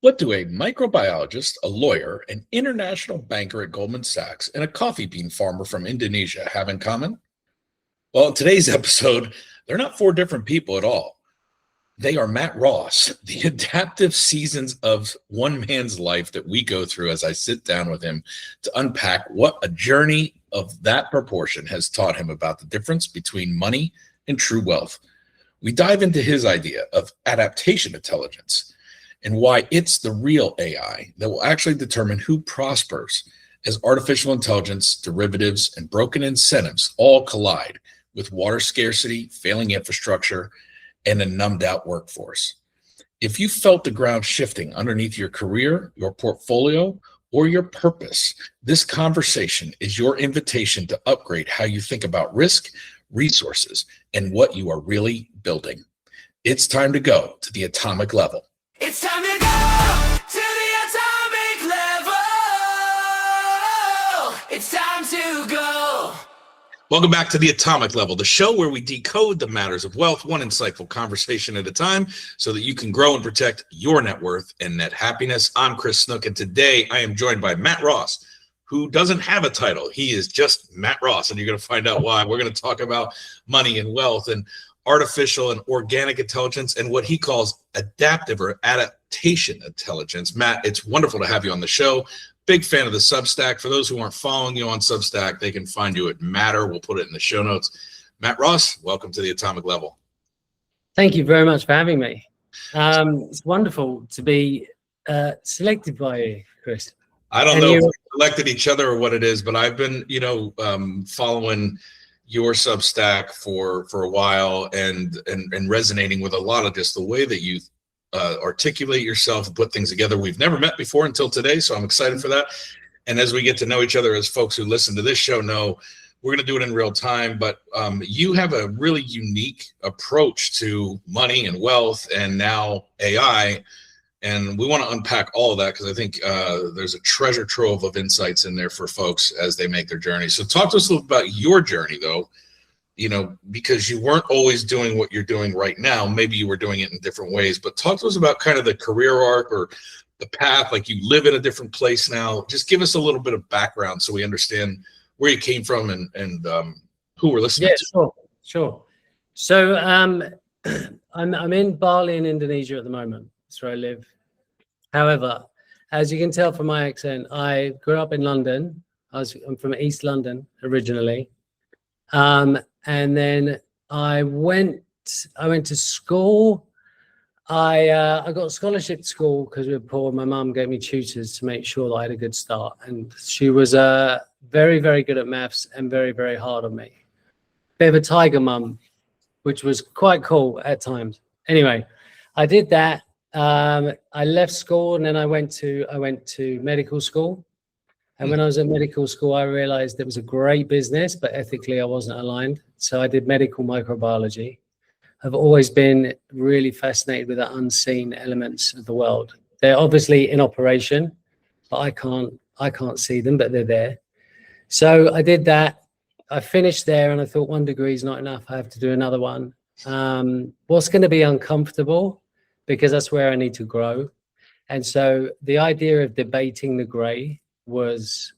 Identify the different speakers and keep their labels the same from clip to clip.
Speaker 1: What do a microbiologist, a lawyer, an international banker at Goldman Sachs, and a coffee bean farmer from Indonesia have in common? Well, in today's episode, they're not four different people at all. They are Matt Ross, the adaptive seasons of one man's life that we go through as I sit down with him to unpack what a journey of that proportion has taught him about the difference between money and true wealth. We dive into his idea of adaptation intelligence and why it's the real AI that will actually determine who prospers as artificial intelligence, derivatives, and broken incentives all collide with water scarcity, failing infrastructure, and a numbed out workforce. If you felt the ground shifting underneath your career, your portfolio, or your purpose, this conversation is your invitation to upgrade how you think about risk, resources, and what you are really building. It's time to go to the atomic level.
Speaker 2: It's time to go to the atomic level. It's time to go.
Speaker 1: Welcome back to the Atomic Level, the show where we decode the matters of wealth, one insightful conversation at a time, so that you can grow and protect your net worth and net happiness. I'm J Snook, and today I am joined by Matt Ross, who doesn't have a title. He is just Matt Ross, and you're going to find out why. We're going to talk about money and wealth and artificial and organic intelligence and what he calls adaptive or adaptation intelligence. Matt, it's wonderful to have you on the show. Big fan of the Substack. For those who aren't following you on Substack, they can find you at Matter. We'll put it in the show notes. Matt Ross, welcome to the Atomic Level.
Speaker 3: Thank you very much for having me. It's wonderful to be selected by you, Chris.
Speaker 1: I don't know if we selected each other or what it is, but I've been, following your Substack for a while and resonating with a lot of just the way that you articulate yourself and put things together. We've never met before until today, so I'm excited for that. And as we get to know each other, as folks who listen to this show know, we're going to do it in real time, but you have a really unique approach to money and wealth and now AI. And we want to unpack all of that because I think there's a treasure trove of insights in there for folks as they make their journey. So talk to us a little about your journey, though, because you weren't always doing what you're doing right now. Maybe you were doing it in different ways, but talk to us about kind of the career arc or the path, like you live in a different place now. Just give us a little bit of background so we understand where you came from and who we're listening to.
Speaker 3: Yeah, sure. So I'm in Bali in Indonesia at the moment. That's where I live. However, as you can tell from my accent, I grew up in London. I'm from East London originally. And then I went to school. I got a scholarship to school because we were poor. My mum gave me tutors to make sure that I had a good start. And she was very, very good at maths and very, very hard on me. Bit of a tiger mum, which was quite cool at times. Anyway, I did that. I left school and then I went to medical school. And when I was at medical school, I realized it was a great business, but ethically I wasn't aligned. So I did medical microbiology. I've always been really fascinated with the unseen elements of the world. They're obviously in operation, but I can't see them, but they're there. So I did that. I finished there and I thought 1 degree is not enough. I have to do another one. What's going to be uncomfortable? Because that's where I need to grow. And so the idea of debating the gray was,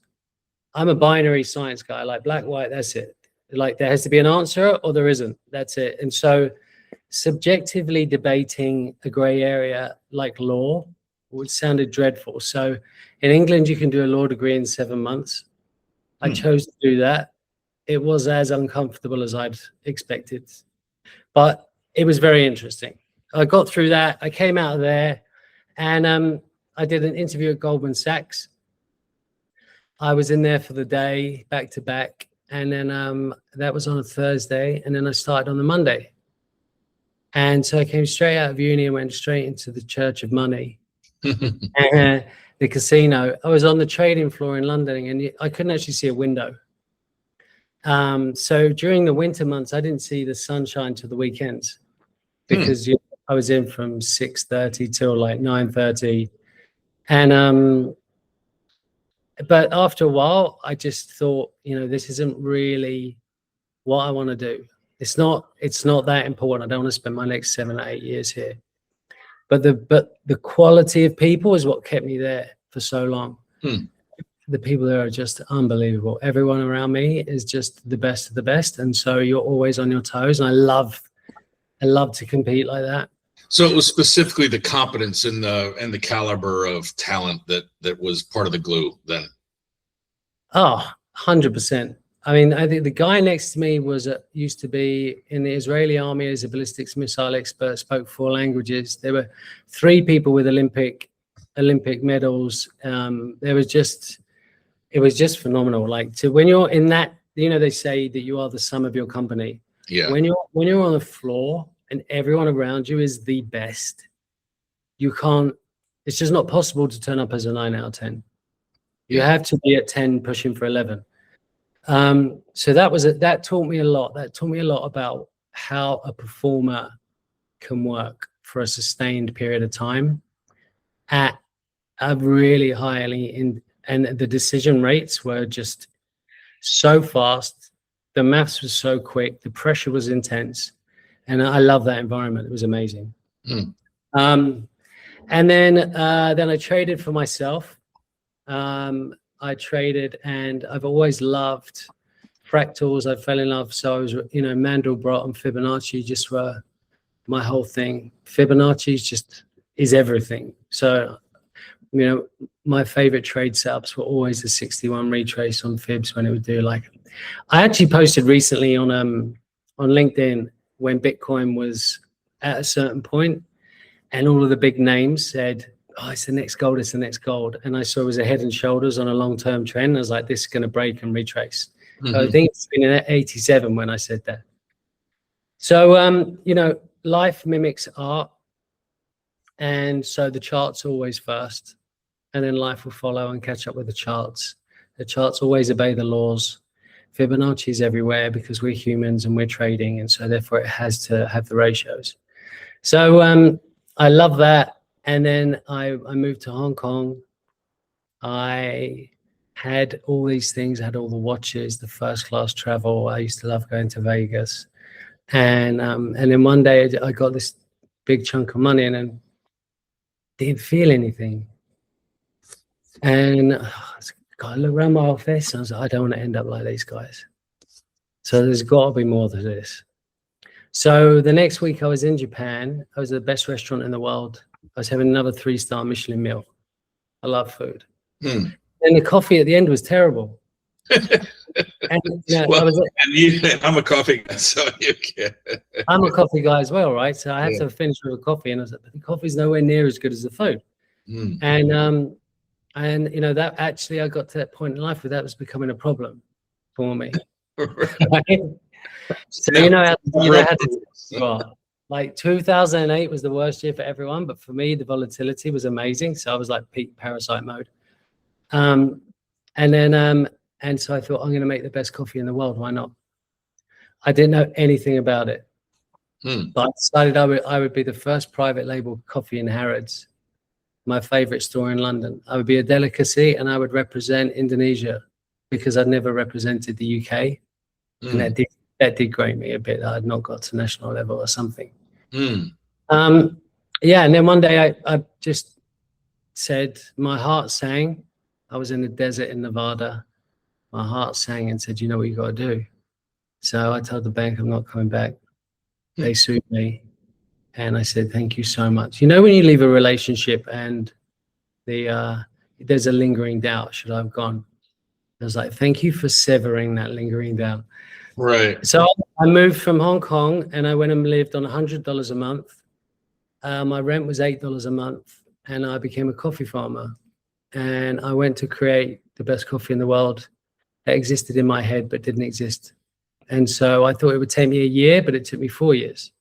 Speaker 3: I'm a binary science guy, like black, white, that's it. Like there has to be an answer or there isn't, that's it. And so subjectively debating a gray area like law, which sounded dreadful. So in England, you can do a law degree in 7 months. I chose to do that. It was as uncomfortable as I'd expected, but it was very interesting. I got through that. I came out of there and I did an interview at Goldman Sachs. I was in there for the day, back to back. And then that was on a Thursday. And then I started on the Monday. And so I came straight out of uni and went straight into the Church of Money, the casino. I was on the trading floor in London and I couldn't actually see a window. So during the winter months, I didn't see the sunshine till the weekends because I was in from 6:30 till like 9:30. And but after a while, I just thought, this isn't really what I want to do. It's not that important. I don't want to spend my next 7 or 8 years here. but the quality of people is what kept me there for so long. The people there are just unbelievable. Everyone around me is just the best of the best, and so you're always on your toes. And I love to compete like that.
Speaker 1: So it was specifically the competence and the caliber of talent that was part of the glue then.
Speaker 3: Oh, 100%. I mean, I think the guy next to me used to be in the Israeli army as a ballistics missile expert, spoke 4 languages. There were 3 people with Olympic medals. It was just phenomenal. Like, when you're in that, they say that you are the sum of your company.
Speaker 1: Yeah.
Speaker 3: When you're on the floor and everyone around you is the best, it's just not possible to turn up as a 9 out of 10. You have to be at 10 pushing for 11. So that taught me a lot. That taught me a lot about how a performer can work for a sustained period of time at a really and the decision rates were just so fast. The maths was so quick. The pressure was intense. And I love that environment. It was amazing. And then I traded for myself. I traded, and I've always loved fractals. I fell in love. So I was, Mandro and Fibonacci just were my whole thing. Fibonacci is everything. So, my favorite trade setups were always the 61 retrace on Fibs when it would do I actually posted recently on LinkedIn when Bitcoin was at a certain point, and all of the big names said, "Oh, it's the next gold, it's the next gold." And I saw it was a head and shoulders on a long-term trend. I was like, this is going to break and retrace. So I think it's been in 87 when I said that. So, life mimics art. And so the chart's always first, and then life will follow and catch up with the charts. The charts always obey the laws. Fibonacci is everywhere because we're humans and we're trading, and so therefore it has to have the ratios. So I love that. And then I moved to Hong Kong. I had all these things. I had all the watches, the first class travel. I used to love going to Vegas. And then one day I got this big chunk of money and then didn't feel anything. And I looked around my office and I was like, I don't want to end up like these guys. So there's got to be more to this. So the next week I was in Japan. I was at the best restaurant in the world. I was having another 3-star Michelin meal. I love food. And the coffee at the end was terrible. And,
Speaker 1: I'm a coffee guy, so you can.
Speaker 3: I'm a coffee guy as well, right? So I had to finish with a coffee, and I was like, but the coffee's nowhere near as good as the food. And that actually, I got to that point in life where that was becoming a problem for me. Right? So how to like 2008 was the worst year for everyone, but for me the volatility was amazing. So I was like peak parasite mode. And so I thought, I'm going to make the best coffee in the world. Why not? I didn't know anything about it, but I decided I would be the first private label coffee in Harrods, my favorite store in London. I would be a delicacy, and I would represent Indonesia because I'd never represented the UK. And that did grate me a bit. I had not got to national level or something. And then one day I just said, my heart sang. I was in the desert in Nevada. My heart sang and said, you know what you got to do? So I told the bank I'm not coming back. They sued me. And I said, thank you so much. When you leave a relationship and there's a lingering doubt, should I have gone? I was like, thank you for severing that lingering doubt.
Speaker 1: Right.
Speaker 3: So I moved from Hong Kong and I went and lived on $100 a month. My rent was $8 a month, and I became a coffee farmer. And I went to create the best coffee in the world that existed in my head but didn't exist. And so I thought it would take me a year, but it took me 4 years.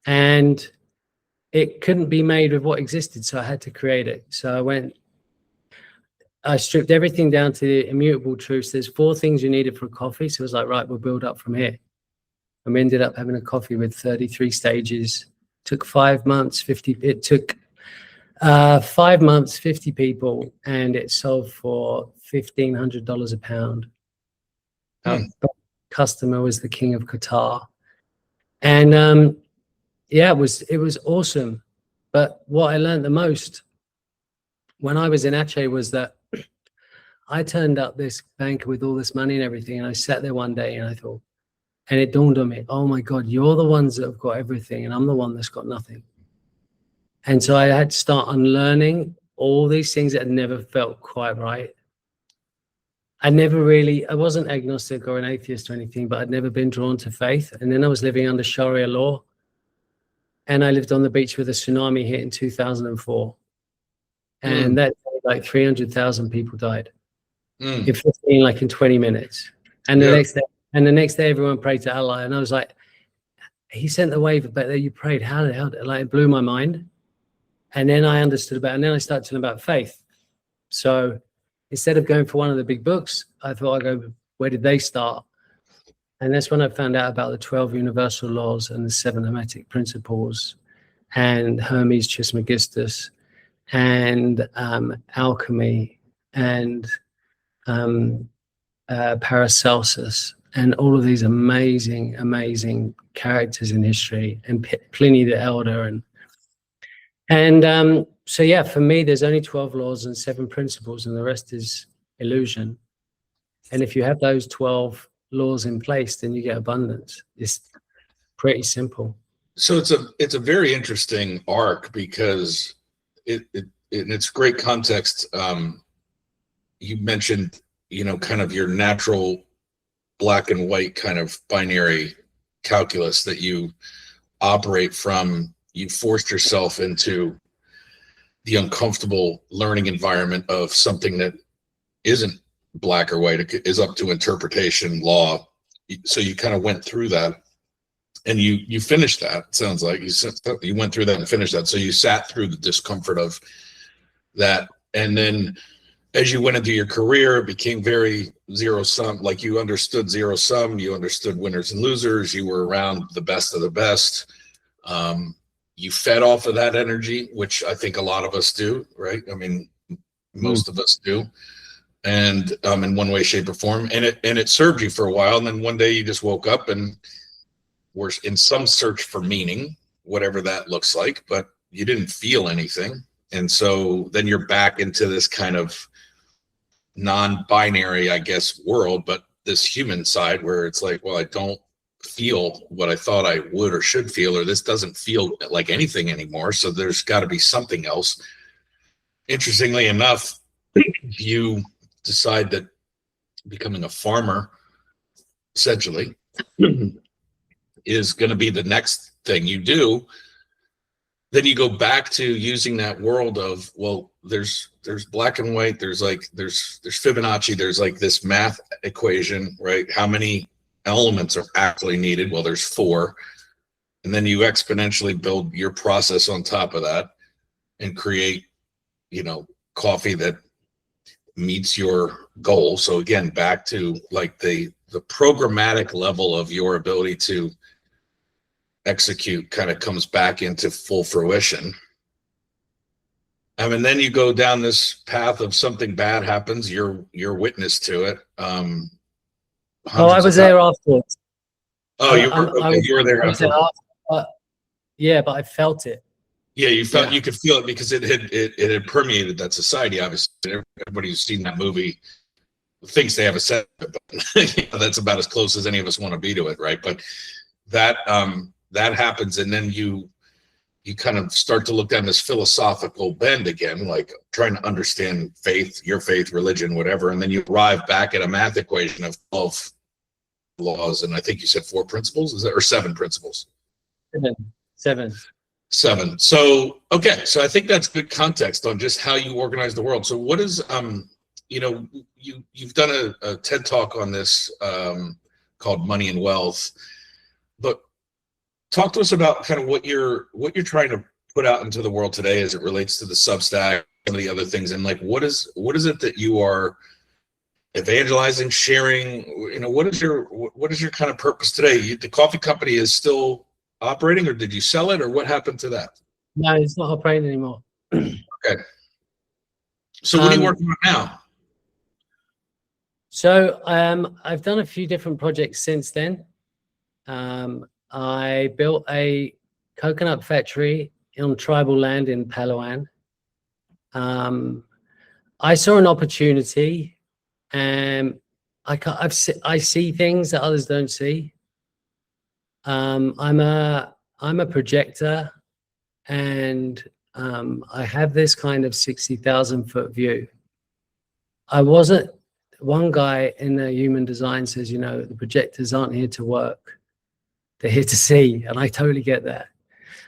Speaker 3: And it couldn't be made with what existed, so I had to create it. So I stripped everything down to the immutable truths. There's 4 things you needed for a coffee. So it was like, right, we'll build up from here. And we ended up having a coffee with 33 stages. Took 5 months, 50. It took 5 months, 50 people, and it sold for $1,500 a pound. Customer was the king of Qatar. And it was awesome. But what I learned the most when I was in Aceh was that I turned up this banker with all this money and everything, and I sat there one day and I thought, and it dawned on me, oh my God, you're the ones that have got everything and I'm the one that's got nothing. And so I had to start unlearning all these things that had never felt quite right. I wasn't agnostic or an atheist or anything, but I'd never been drawn to faith. And then I was living under Sharia law. And I lived on the beach with a tsunami hit in 2004. And that like 300,000 people died in 20 minutes. And the next day everyone prayed to Allah. And I was like, he sent the wave, but you prayed. How like it blew my mind. And then I understood and then I started to learn about faith. So instead of going for one of the big books, I thought I'd go, where did they start? And that's when I found out about the 12 universal laws and the 7 hermetic principles and Hermes Trismegistus and alchemy and Paracelsus and all of these amazing, amazing characters in history and Pliny the Elder. And so, yeah, for me, there's only 12 laws and 7 principles and the rest is illusion. And if you have those 12 laws in place, then you get abundance. It's pretty simple.
Speaker 1: So it's a very interesting arc because it's great context. You mentioned, kind of your natural black and white kind of binary calculus that you operate from. You forced yourself into the uncomfortable learning environment of something that isn't black or white. It is up to interpretation, law. So you kind of went through that, and you finished that. It sounds like you went through that and finished that. So you sat through the discomfort of that, and then as you went into your career, it became very zero sum. Like you understood zero sum, you understood winners and losers. You were around the best of the best. You fed off of that energy, which I think a lot of us do, right? I mean, most of us do. And in one way, shape, or form, and it served you for a while, and then one day you just woke up and were in some search for meaning, whatever that looks like, but you didn't feel anything, and so then you're back into this kind of non-binary, I guess, world, but this human side where it's like, well, I don't feel what I thought I would or should feel, or this doesn't feel like anything anymore, so there's got to be something else. Interestingly enough, you decide that becoming a farmer essentially is going to be the next thing you do. Then you go back to using that world of, well, there's black and white, there's Fibonacci, there's like this math equation, right? How many elements are actually needed? Well, there's 4, and then you exponentially build your process on top of that and create, coffee that meets your goal. So again, back to like the programmatic level of your ability to execute kind of comes back into full fruition. And then you go down this path of something bad happens, you're witness to it.
Speaker 3: I was there afterwards.
Speaker 1: Oh, you were there afterwards.
Speaker 3: Yeah, but I felt it.
Speaker 1: Yeah, you felt you could feel it because it had permeated that society. Obviously, everybody who's seen that movie thinks they have a sense of it, but that's about as close as any of us want to be to it, right? But that happens, and then you kind of start to look down this philosophical bend again, like trying to understand faith, your faith, religion, whatever, and then you arrive back at a math equation of 12 laws, and I think you said 4 principles, or 7 principles?
Speaker 3: 7.
Speaker 1: 7. So, okay. So I think that's good context on just how you organize the world. So what is, you've done a TED Talk on this called Money and Wealth, but talk to us about kind of what you're trying to put out into the world today as it relates to the Substack and the other things. And like, what is it that you are evangelizing, sharing? What is your kind of purpose today? The coffee company is still operating, or did you sell it, or what happened to that?
Speaker 3: No, it's not operating anymore.
Speaker 1: Okay. So what are you working on now?
Speaker 3: So I've done a few different projects since then. I built a coconut factory on tribal land in Palawan. I saw an opportunity, and I see things that others don't see. I'm a projector, and I have this kind of 60,000 foot view. One guy in the human design says, you know, the projectors aren't here to work, they're here to see, and I totally get that.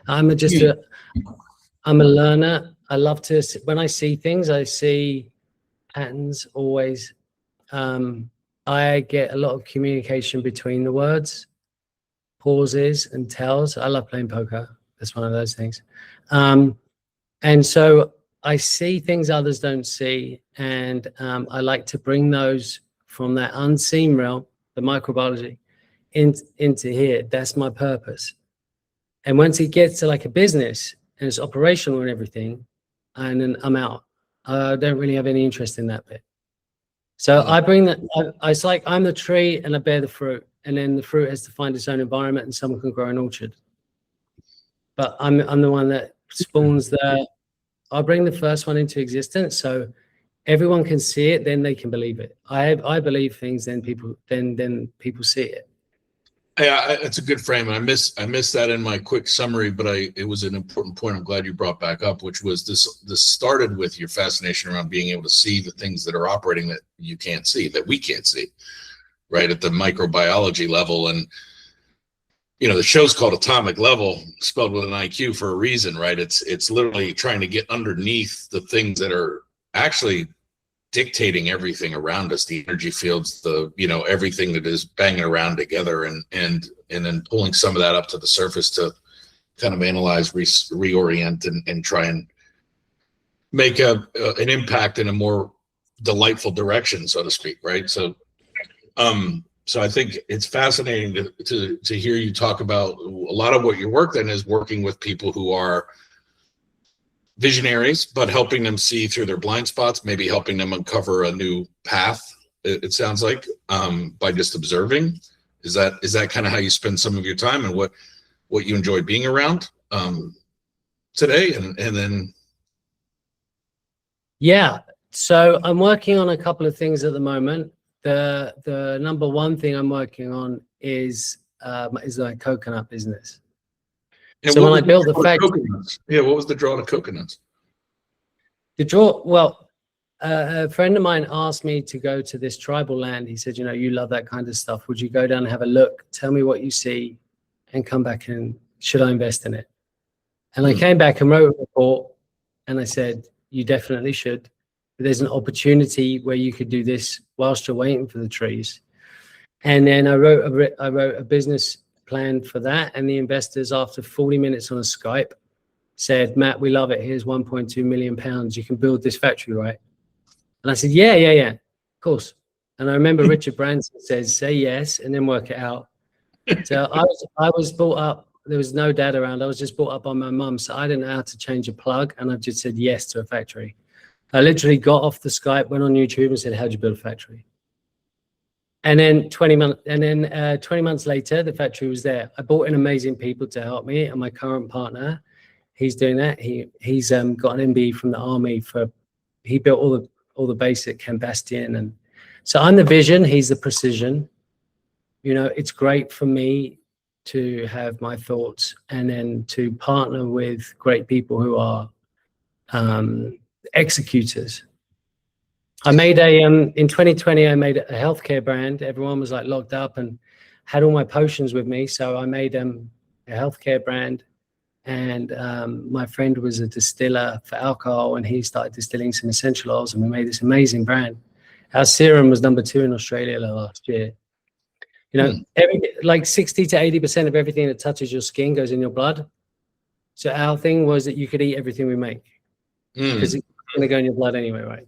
Speaker 3: I'm a learner. I love to, when I see things, I see patterns always. I get a lot of communication between the words, pauses and tells. I love playing poker. That's one of those things. And so I see things others don't see, and I like to bring those from that unseen realm, the microbiology, into here. That's my purpose. And once it gets to like a business and it's operational and everything, and then I'm out. I don't really have any interest in that bit. So I bring that. It's like I'm the tree and I bear the fruit, and then the fruit has to find its own environment, and someone can grow an orchard. But I'm the one that spawns the. I'll bring the first one into existence, so everyone can see it, then they can believe it. I believe things, then people see it.
Speaker 1: Yeah, it's a good frame. I missed that in my quick summary, but it was an important point I'm glad you brought back up, which was this started with your fascination around being able to see the things that are operating that you can't see, that we can't see, right, at the microbiology level. And you know, the show's called Atomic Level, spelled with an IQ for a reason, right? It's literally trying to get underneath the things that are actually dictating everything around us, the energy fields, everything that is banging around together, and then pulling some of that up to the surface to kind of analyze, reorient, and try and make an impact in a more delightful direction, so to speak, right? So I think it's fascinating to hear you talk about a lot of what your work then is working with people who are visionaries, but helping them see through their blind spots, maybe helping them uncover a new path. It sounds like by just observing. Is that kind of how you spend some of your time, and what you enjoy being around today? And then
Speaker 3: yeah. So I'm working on a couple of things at the moment. The number one thing I'm working on is like coconut business.
Speaker 1: and
Speaker 3: So
Speaker 1: what
Speaker 3: when I
Speaker 1: was
Speaker 3: built
Speaker 1: the
Speaker 3: the
Speaker 1: draw to
Speaker 3: factory,
Speaker 1: coconuts? Yeah, what was the draw to coconuts?
Speaker 3: A friend of mine asked me to go to this tribal land. He said, you know, you love that kind of stuff. Would you go down and have a look? Tell me what you see and come back, and should I invest in it? And I came back and wrote a report, and I said, you definitely should. But there's an opportunity where you could do this whilst you're waiting for the trees. And then I wrote a business plan for that. And the investors, after 40 minutes on a Skype, said, Matt, we love it. Here's 1.2 million pounds. You can build this factory, right? And I said, yeah, of course. And I remember Richard Branson says, say yes, and then work it out. So I was brought up, there was no dad around. I was just brought up by my mum. So I didn't know how to change a plug. And I just said yes to a factory. I literally got off the Skype, went on YouTube and said, how'd you build a factory? And then 20 months later, the factory was there. I brought in amazing people to help me, and my current partner, he's doing that. He's got an MBE from the army he built all the basic Cambastian. And so I'm the vision, he's the precision. You know, it's great for me to have my thoughts and then to partner with great people who are executors. I made in 2020, I made a healthcare brand. Everyone was like locked up and had all my potions with me. So I made a healthcare brand, and my friend was a distiller for alcohol, and he started distilling some essential oils, and we made this amazing brand. Our serum was number 2 in Australia last year. You know, like 60 to 80% of everything that touches your skin goes in your blood. So our thing was that you could eat everything we make because it's going to go in your blood anyway, right?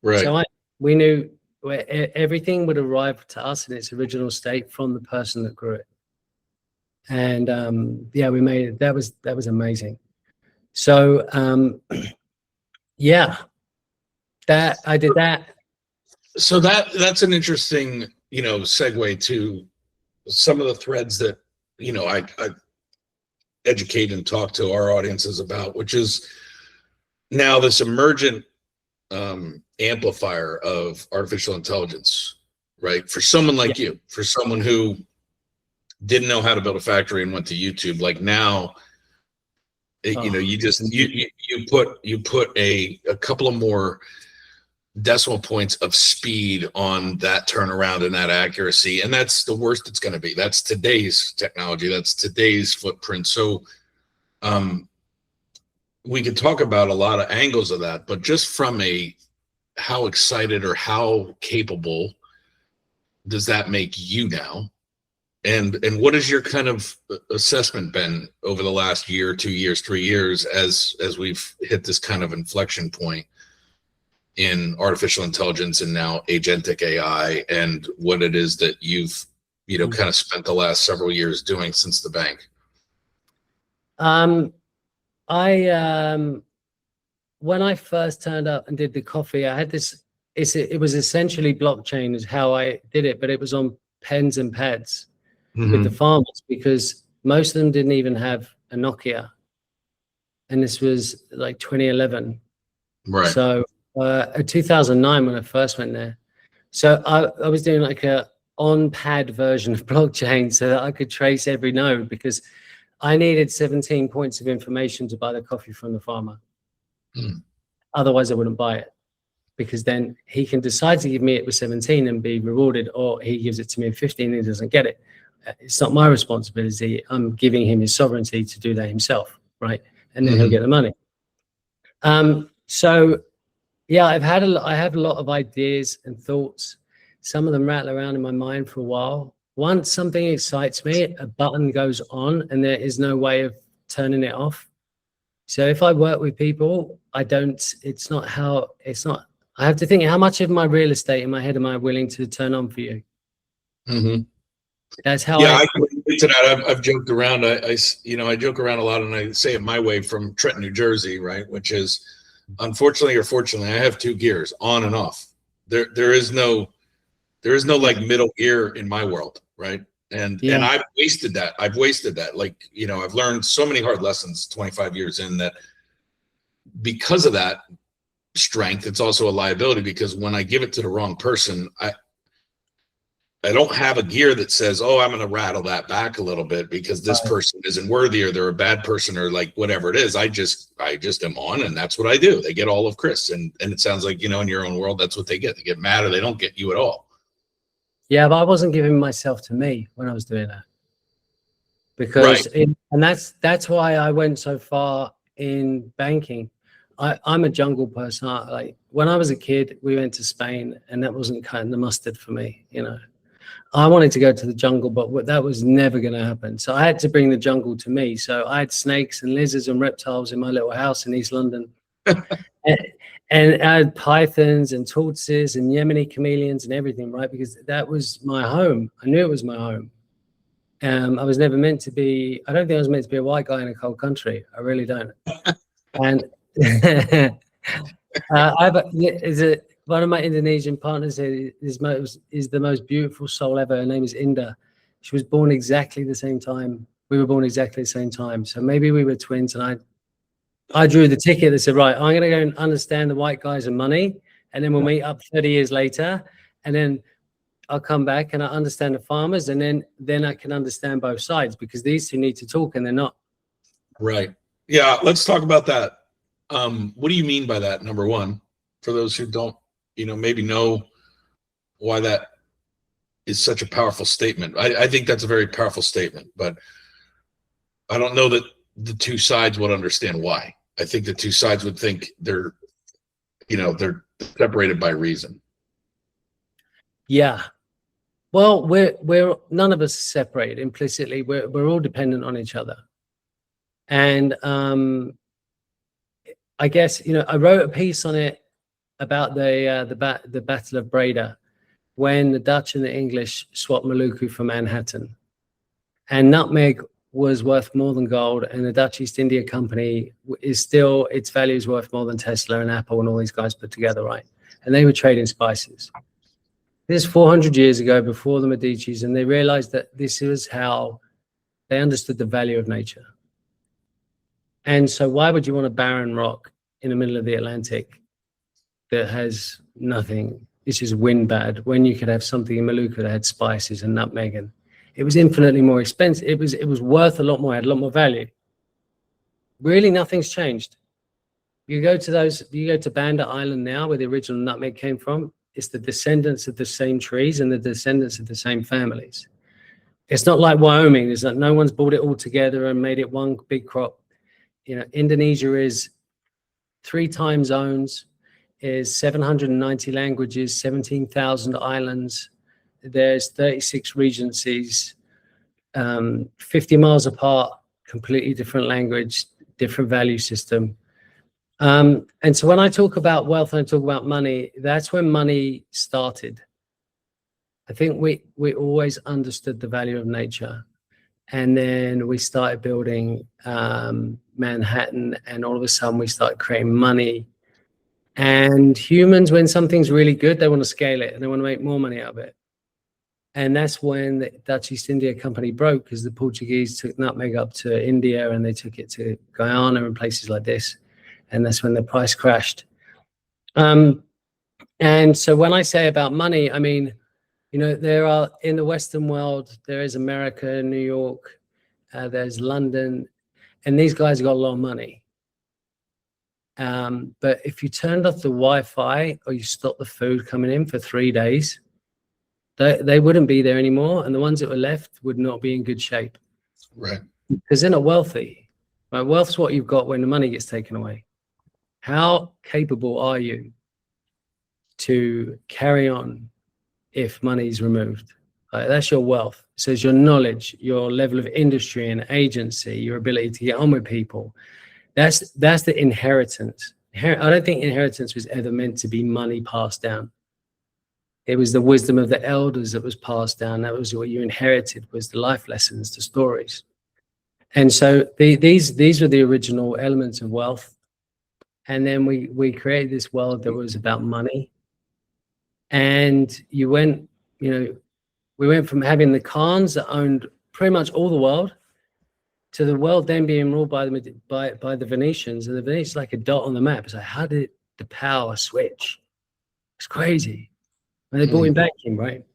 Speaker 1: Right.
Speaker 3: So we knew where everything would arrive to us in its original state from the person that grew it. And we made it. That was amazing. So that I did that.
Speaker 1: So that's an interesting, segue to some of the threads that, I educate and talk to our audiences about, which is now this emergent amplifier of artificial intelligence, right? For someone like you, for someone who didn't know how to build a factory and went to YouTube, like now, you know, you just you put a couple of more decimal points of speed on that turnaround and that accuracy, and that's the worst it's going to be. That's today's technology, that's today's footprint. So we could talk about a lot of angles of that, but just from a how excited or how capable does that make you now? And what is your kind of assessment been over the last year, 2 years, 3 years, as we've hit this kind of inflection point in artificial intelligence and now agentic AI, and what it is that you've, you know, kind of spent the last several years doing since the bank?
Speaker 3: When I first turned up and did the coffee, I had this, it was essentially blockchain is how I did it, but it was on pens and pads with the farmers, because most of them didn't even have a Nokia. And this was like 2011.
Speaker 1: Right.
Speaker 3: So 2009 when I first went there. So I was doing like a on-pad version of blockchain so that I could trace every node, because I needed 17 points of information to buy the coffee from the farmer. Otherwise I wouldn't buy it, because then he can decide to give me it with 17 and be rewarded, or he gives it to me in 15 and he doesn't get it. It's not my responsibility. I'm giving him his sovereignty to do that himself, right? And then he'll get the money. So yeah, I have a lot of ideas and thoughts. Some of them rattle around in my mind for a while. Once something excites me, a button goes on and there is no way of turning it off. So if I work with people, I have to think, how much of my real estate in my head am I willing to turn on for you? That's how
Speaker 1: I can relate to that. I've joked around. I joke around a lot, and I say it my way from Trenton, New Jersey, right? Which is, unfortunately or fortunately, I have two gears, on and off. There is no like middle gear in my world, right? And I've wasted that. Like, you know, I've learned so many hard lessons 25 years in, that because of that strength, it's also a liability, because when I give it to the wrong person, I don't have a gear that says, oh, I'm going to rattle that back a little bit because this person isn't worthy, or they're a bad person, or like whatever it is. I just am on, and that's what I do. They get all of Chris. And it sounds like, you know, in your own world, that's what they get. They get mad, or they don't get you at all. Yeah,
Speaker 3: but I wasn't giving myself to me when I was doing that. Because, and that's why I went so far in banking. I'm a jungle person. Like when I was a kid, we went to Spain, and that wasn't cutting the mustard for me, you know. I wanted to go to the jungle, but that was never going to happen. So I had to bring the jungle to me. So I had snakes and lizards and reptiles in my little house in East London. and I had pythons and tortoises and Yemeni chameleons and everything, right? Because that was my home. I knew it was my home. I was never meant to be, I don't think I was meant to be a white guy in a cold country. I really don't. And one of my Indonesian partners is the most beautiful soul ever. Her name is Inda. She was born exactly the same time. We were born exactly the same time. So maybe we were twins, and I drew the ticket that said, right, I'm going to go and understand the white guys and money, and then we'll meet up 30 years later, and then I'll come back and I understand the farmers, and then I can understand both sides, because these two need to talk and they're not.
Speaker 1: Right. Yeah, let's talk about that. What do you mean by that, number one, for those who don't, you know, maybe know why that is such a powerful statement? I think that's a very powerful statement, but I don't know that the two sides would understand why. I think the two sides would think they're separated by reason.
Speaker 3: Yeah. Well, we're none of us separated implicitly. We're all dependent on each other. And I guess, you know, I wrote a piece on it about the Battle of Breda, when the Dutch and the English swapped Maluku for Manhattan, and nutmeg was worth more than gold, and the Dutch East India Company is still, its value is worth more than Tesla and Apple and all these guys put together, right? And they were trading spices. This is 400 years ago, before the Medicis, and they realized that this is how they understood the value of nature. And so why would you want a barren rock in the middle of the Atlantic that has nothing? It's just wind bad, when you could have something in Maluka that had spices and nutmeg, and it was infinitely more expensive. It was worth a lot more, had a lot more value. Really, nothing's changed. You go to Banda Island now, where the original nutmeg came from. It's the descendants of the same trees and the descendants of the same families. It's not like Wyoming. There's like no one's brought it all together and made it one big crop. You know, Indonesia is 3 time zones, is 790 languages, 17,000 islands. There's 36 regencies, 50 miles apart, completely different language, different value system. And so when I talk about wealth and I talk about money, that's when money started. I think we always understood the value of nature. And then we started building Manhattan, and all of a sudden we started creating money. And humans, when something's really good, they want to scale it and they want to make more money out of it. And that's when the Dutch East India Company broke, because the Portuguese took nutmeg up to India and they took it to Guyana and places like this. And that's when the price crashed. And so when I say about money, I mean, you know, there are, in the Western world, there is America, New York, there's London, and these guys got a lot of money. But if you turned off the Wi-Fi or you stopped the food coming in for 3 days, they wouldn't be there anymore. And the ones that were left would not be in good shape.
Speaker 1: Right.
Speaker 3: Because they're not wealthy. Right? Wealth's what you've got when the money gets taken away. How capable are you to carry on if money is removed? That's your wealth. So it's your knowledge, your level of industry and agency, your ability to get on with people. That's the inheritance. I don't think inheritance was ever meant to be money passed down. It was the wisdom of the elders that was passed down. That was what you inherited, was the life lessons, the stories. And so these were the original elements of wealth. And then we created this world that was about money. And we went from having the Khans that owned pretty much all the world, to the world then being ruled by the Venetians. And the Venetians like a dot on the map. It's like, how did the power switch? It's crazy. And they brought him back in, right?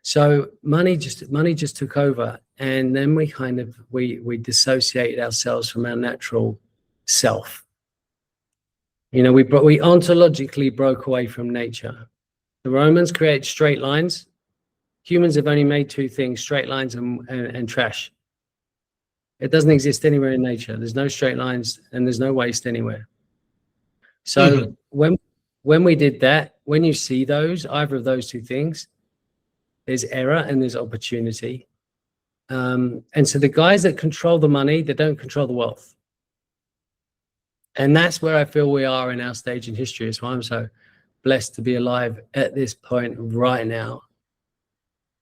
Speaker 3: So money just took over. And then we dissociated ourselves from our natural self. You know, we ontologically broke away from nature. The Romans created straight lines. Humans have only made 2 things: straight lines and trash. It doesn't exist anywhere in nature. There's no straight lines and there's no waste anywhere. So when we did that, when you see either of those 2 things, there's error and there's opportunity. And so the guys that control the money, they don't control the wealth. And that's where I feel we are in our stage in history. That's why I'm so blessed to be alive at this point right now.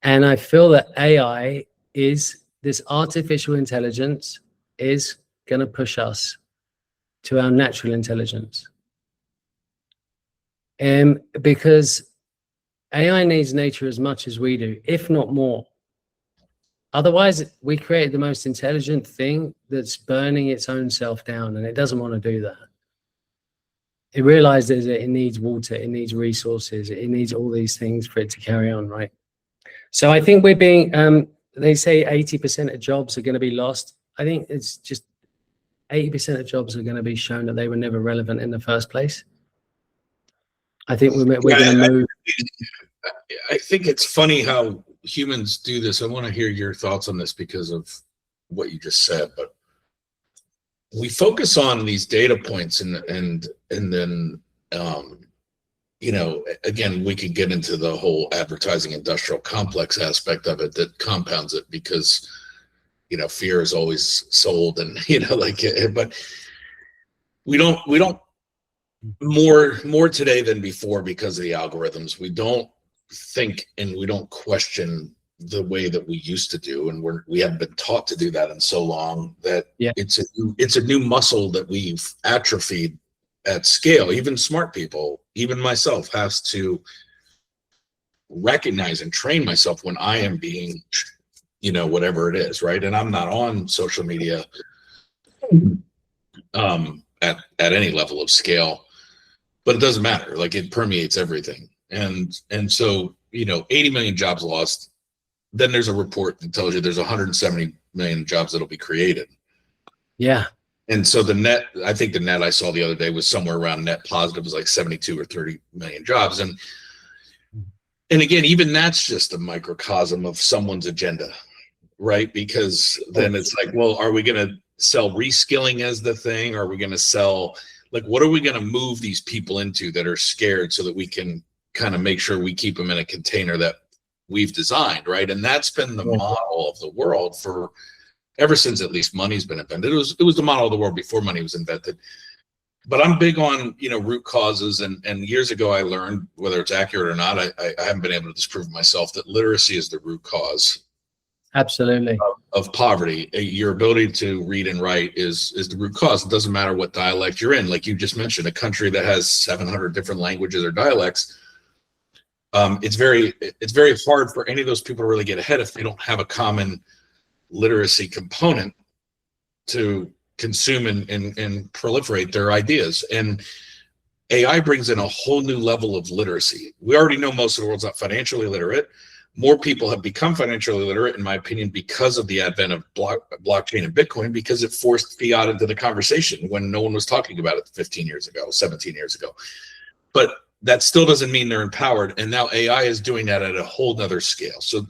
Speaker 3: And I feel that AI is, this artificial intelligence is going to push us to our natural intelligence. Because AI needs nature as much as we do, if not more. Otherwise, we create the most intelligent thing that's burning its own self down, and it doesn't want to do that. It realizes that it needs water, it needs resources, it needs all these things for it to carry on, right? So I think we're being, they say 80% of jobs are going to be lost. I think it's just 80% of jobs are going to be shown that they were never relevant in the first place. I think we're going to move.
Speaker 1: I think it's funny how humans do this. I want to hear your thoughts on this because of what you just said, but we focus on these data points and then you know, again, we could get into the whole advertising industrial complex aspect of it that compounds it, because you know, fear is always sold, and you know, like, but we don't more today than before because of the algorithms. We don't think and we don't question the way that we used to do, and we haven't been taught to do that in so long that it's a new muscle that we've atrophied at scale. Even smart people, even myself, has to recognize and train myself when I am being, you know, whatever it is, right? And I'm not on social media at any level of scale, but it doesn't matter. Like, it permeates everything. And so, 80 million jobs lost. Then there's a report that tells you there's 170 million jobs that'll be created.
Speaker 3: Yeah.
Speaker 1: And so I think the net I saw the other day was somewhere around net positive, was like 72 or 30 million jobs. And again, even that's just a microcosm of someone's agenda, right? Because then it's like, well, are we going to sell reskilling as the thing? Are we going to sell, like, what are we going to move these people into that are scared so that we can kind of make sure we keep them in a container that we've designed, right? And that's been the model of the world for ever since at least money's been invented. It was the model of the world before money was invented. But I'm big on, root causes. And years ago, I learned, whether it's accurate or not, I haven't been able to disprove myself, that literacy is the root cause.
Speaker 3: Absolutely.
Speaker 1: Of poverty. Your ability to read and write is the root cause. It doesn't matter what dialect you're in. Like you just mentioned, a country that has 700 different languages or dialects, it's very hard for any of those people to really get ahead if they don't have a common literacy component to consume and proliferate their ideas. And AI brings in a whole new level of literacy. We already know most of the world's not financially literate. More people have become financially literate, in my opinion, because of the advent of blockchain and Bitcoin, because it forced fiat into the conversation when no one was talking about it 15 years ago, 17 years ago. But that still doesn't mean they're empowered. And now AI is doing that at a whole nother scale. So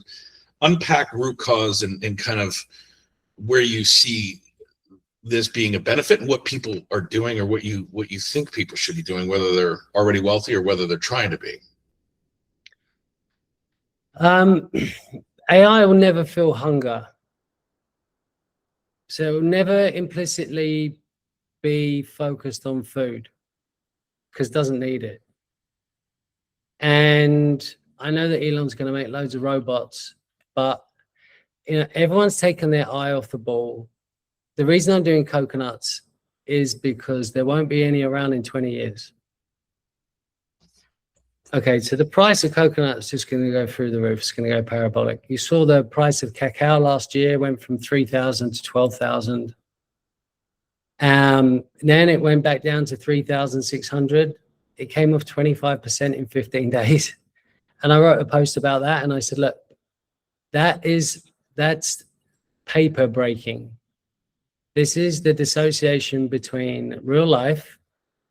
Speaker 1: unpack root cause and kind of where you see this being a benefit and what people are doing, or what you think people should be doing, whether they're already wealthy or whether they're trying to be.
Speaker 3: AI will never feel hunger. So it will never implicitly be focused on food because it doesn't need it. And I know that Elon's going to make loads of robots, but everyone's taken their eye off the ball. The reason I'm doing coconuts is because there won't be any around in 20 years. Okay, so the price of coconuts is just going to go through the roof. It's going to go parabolic. You saw the price of cacao last year went from 3,000 to 12,000. Then it went back down to 3,600. It came off 25% in 15 days. And I wrote a post about that. And I said, look, that's paper breaking. This is the dissociation between real life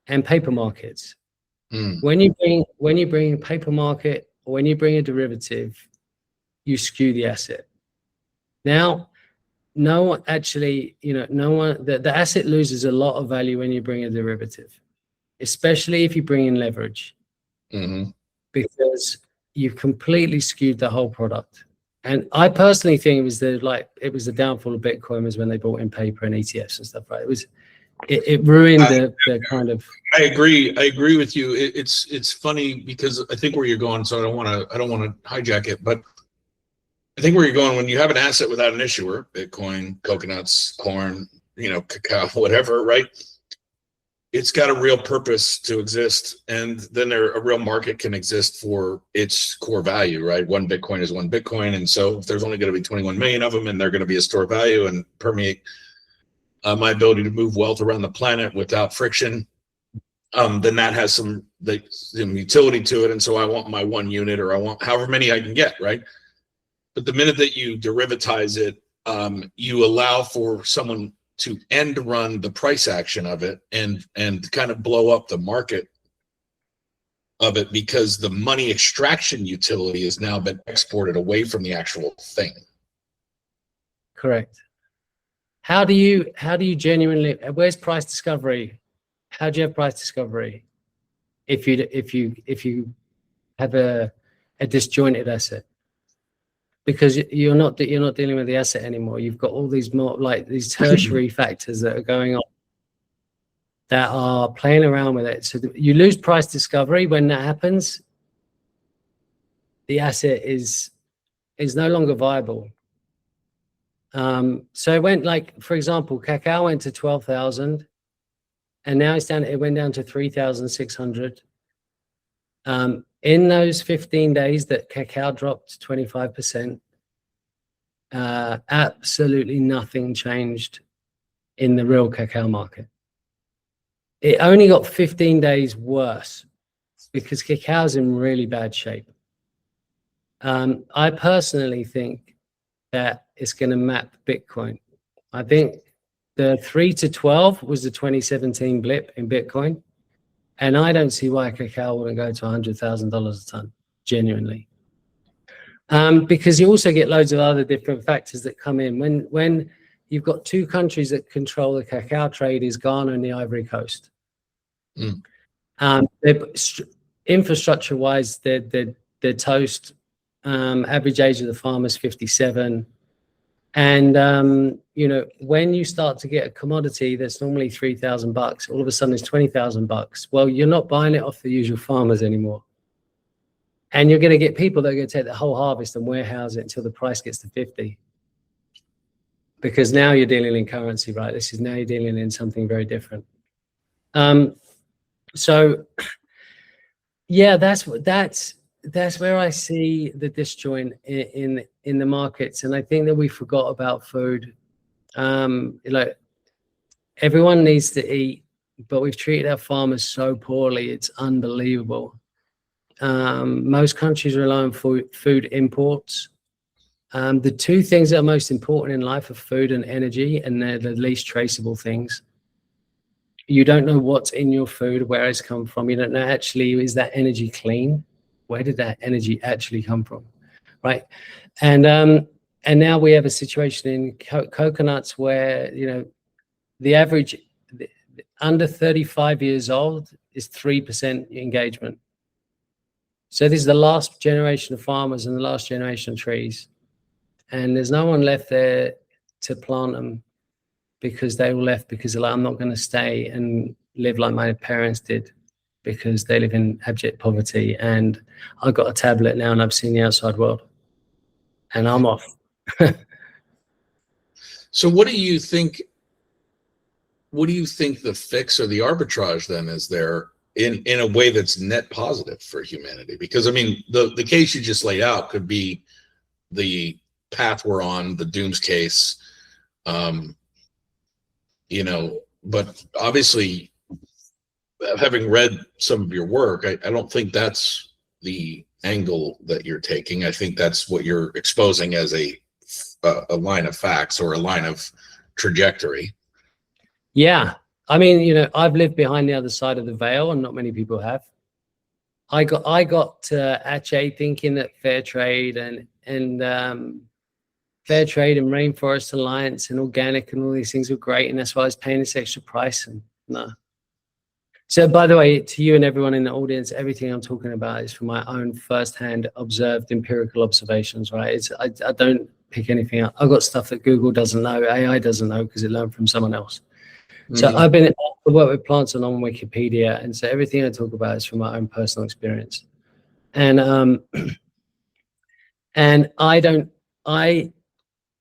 Speaker 3: and paper markets. When you bring a paper market, or when you bring a derivative, you skew the asset. Now, no one actually, the asset loses a lot of value when you bring a derivative, especially if you bring in leverage, because you've completely skewed the whole product. And I personally think it was the downfall of Bitcoin was when they brought in paper and ETFs and stuff, right? It ruined the kind of.
Speaker 1: I agree with you. It's funny because I think where you're going, so I don't want to hijack it, but I think where you're going, when you have an asset without an issuer, Bitcoin, coconuts, corn, cacao, whatever, right? It's got a real purpose to exist, and then a real market can exist for its core value, right? One Bitcoin is one Bitcoin, and so if there's only going to be 21 million of them, and they're going to be a store value and permeate my ability to move wealth around the planet without friction, then that has some utility to it. And so I want my 1 unit, or I want however many I can get, right? But the minute that you derivatize it, you allow for someone to end run the price action of it and kind of blow up the market of it, because the money extraction utility has now been exported away from the actual thing.
Speaker 3: Correct. How do you genuinely, where's price discovery? How do you have price discovery if you have a disjointed asset? Because you're not dealing with the asset anymore. You've got all these more these tertiary factors that are going on that are playing around with it. So you lose price discovery. When that happens, the asset is no longer viable. So it went, for example, cacao went to 12,000, and now it went down to 3,600. In those 15 days that cacao dropped 25%, absolutely nothing changed in the real cacao market. it only got 15 days worse because cacao's in really bad shape. I personally think that it's going to map Bitcoin. I think the 3 to 12 was the 2017 blip in Bitcoin. And I don't see why cacao wouldn't go to $100,000 a ton, genuinely. Because you also get loads of other different factors that come in. When you've got two countries that control the cacao trade, is Ghana and the Ivory Coast. Infrastructure-wise, they're toast. Average age of the farmer is 57. And, you know, when you start to get a commodity that's normally $3,000, all of a sudden it's $20,000. Well, you're not buying it off the usual farmers anymore. And you're going to get people that are going to take the whole harvest and warehouse it until the price gets to 50. Because now you're dealing in currency, right? Now you're dealing in something very different. So, yeah, that's where I see the disjoint in the markets. And I think that we forgot about food. Like, everyone needs to eat, but we've treated our farmers so poorly. It's unbelievable. Most countries rely on food imports. The two things that are most important in life are food and energy, and they're the least traceable things. You don't know what's in your food, where it's come from. You don't know, actually, is that energy clean? Where did that energy actually come from, right? And now we have a situation in coconuts where, you know, the average under 35 years old is 3% engagement. So this is the last generation of farmers and the last generation of trees, and there's no one left there to plant them because they all left because they're like, I'm not going to stay and live like my parents did, because they live in abject poverty, and I've got a tablet now and I've seen the outside world and I'm off.
Speaker 1: So what do you think the fix or the arbitrage then is there in a way that's net positive for humanity? Because I mean, the case you just laid out could be the path we're on, the dooms case, you know, but obviously, having read some of your work, I don't think that's the angle that you're taking. I think that's what you're exposing as a line of facts or a line of trajectory.
Speaker 3: Yeah. I mean, you know, I've lived behind the other side of the veil, and not many people have. I got actually thinking that fair trade and fair trade and Rainforest Alliance and organic and all these things were great, and that's why I was paying this extra price. And no. So, by the way, to you and everyone in the audience, everything I'm talking about is from my own first-hand observed empirical observations, right? I don't pick anything up. I've got stuff that Google doesn't know, AI doesn't know, because it learned from someone else. So I've been I work with plants on Wikipedia, and so everything I talk about is from my own personal experience. And I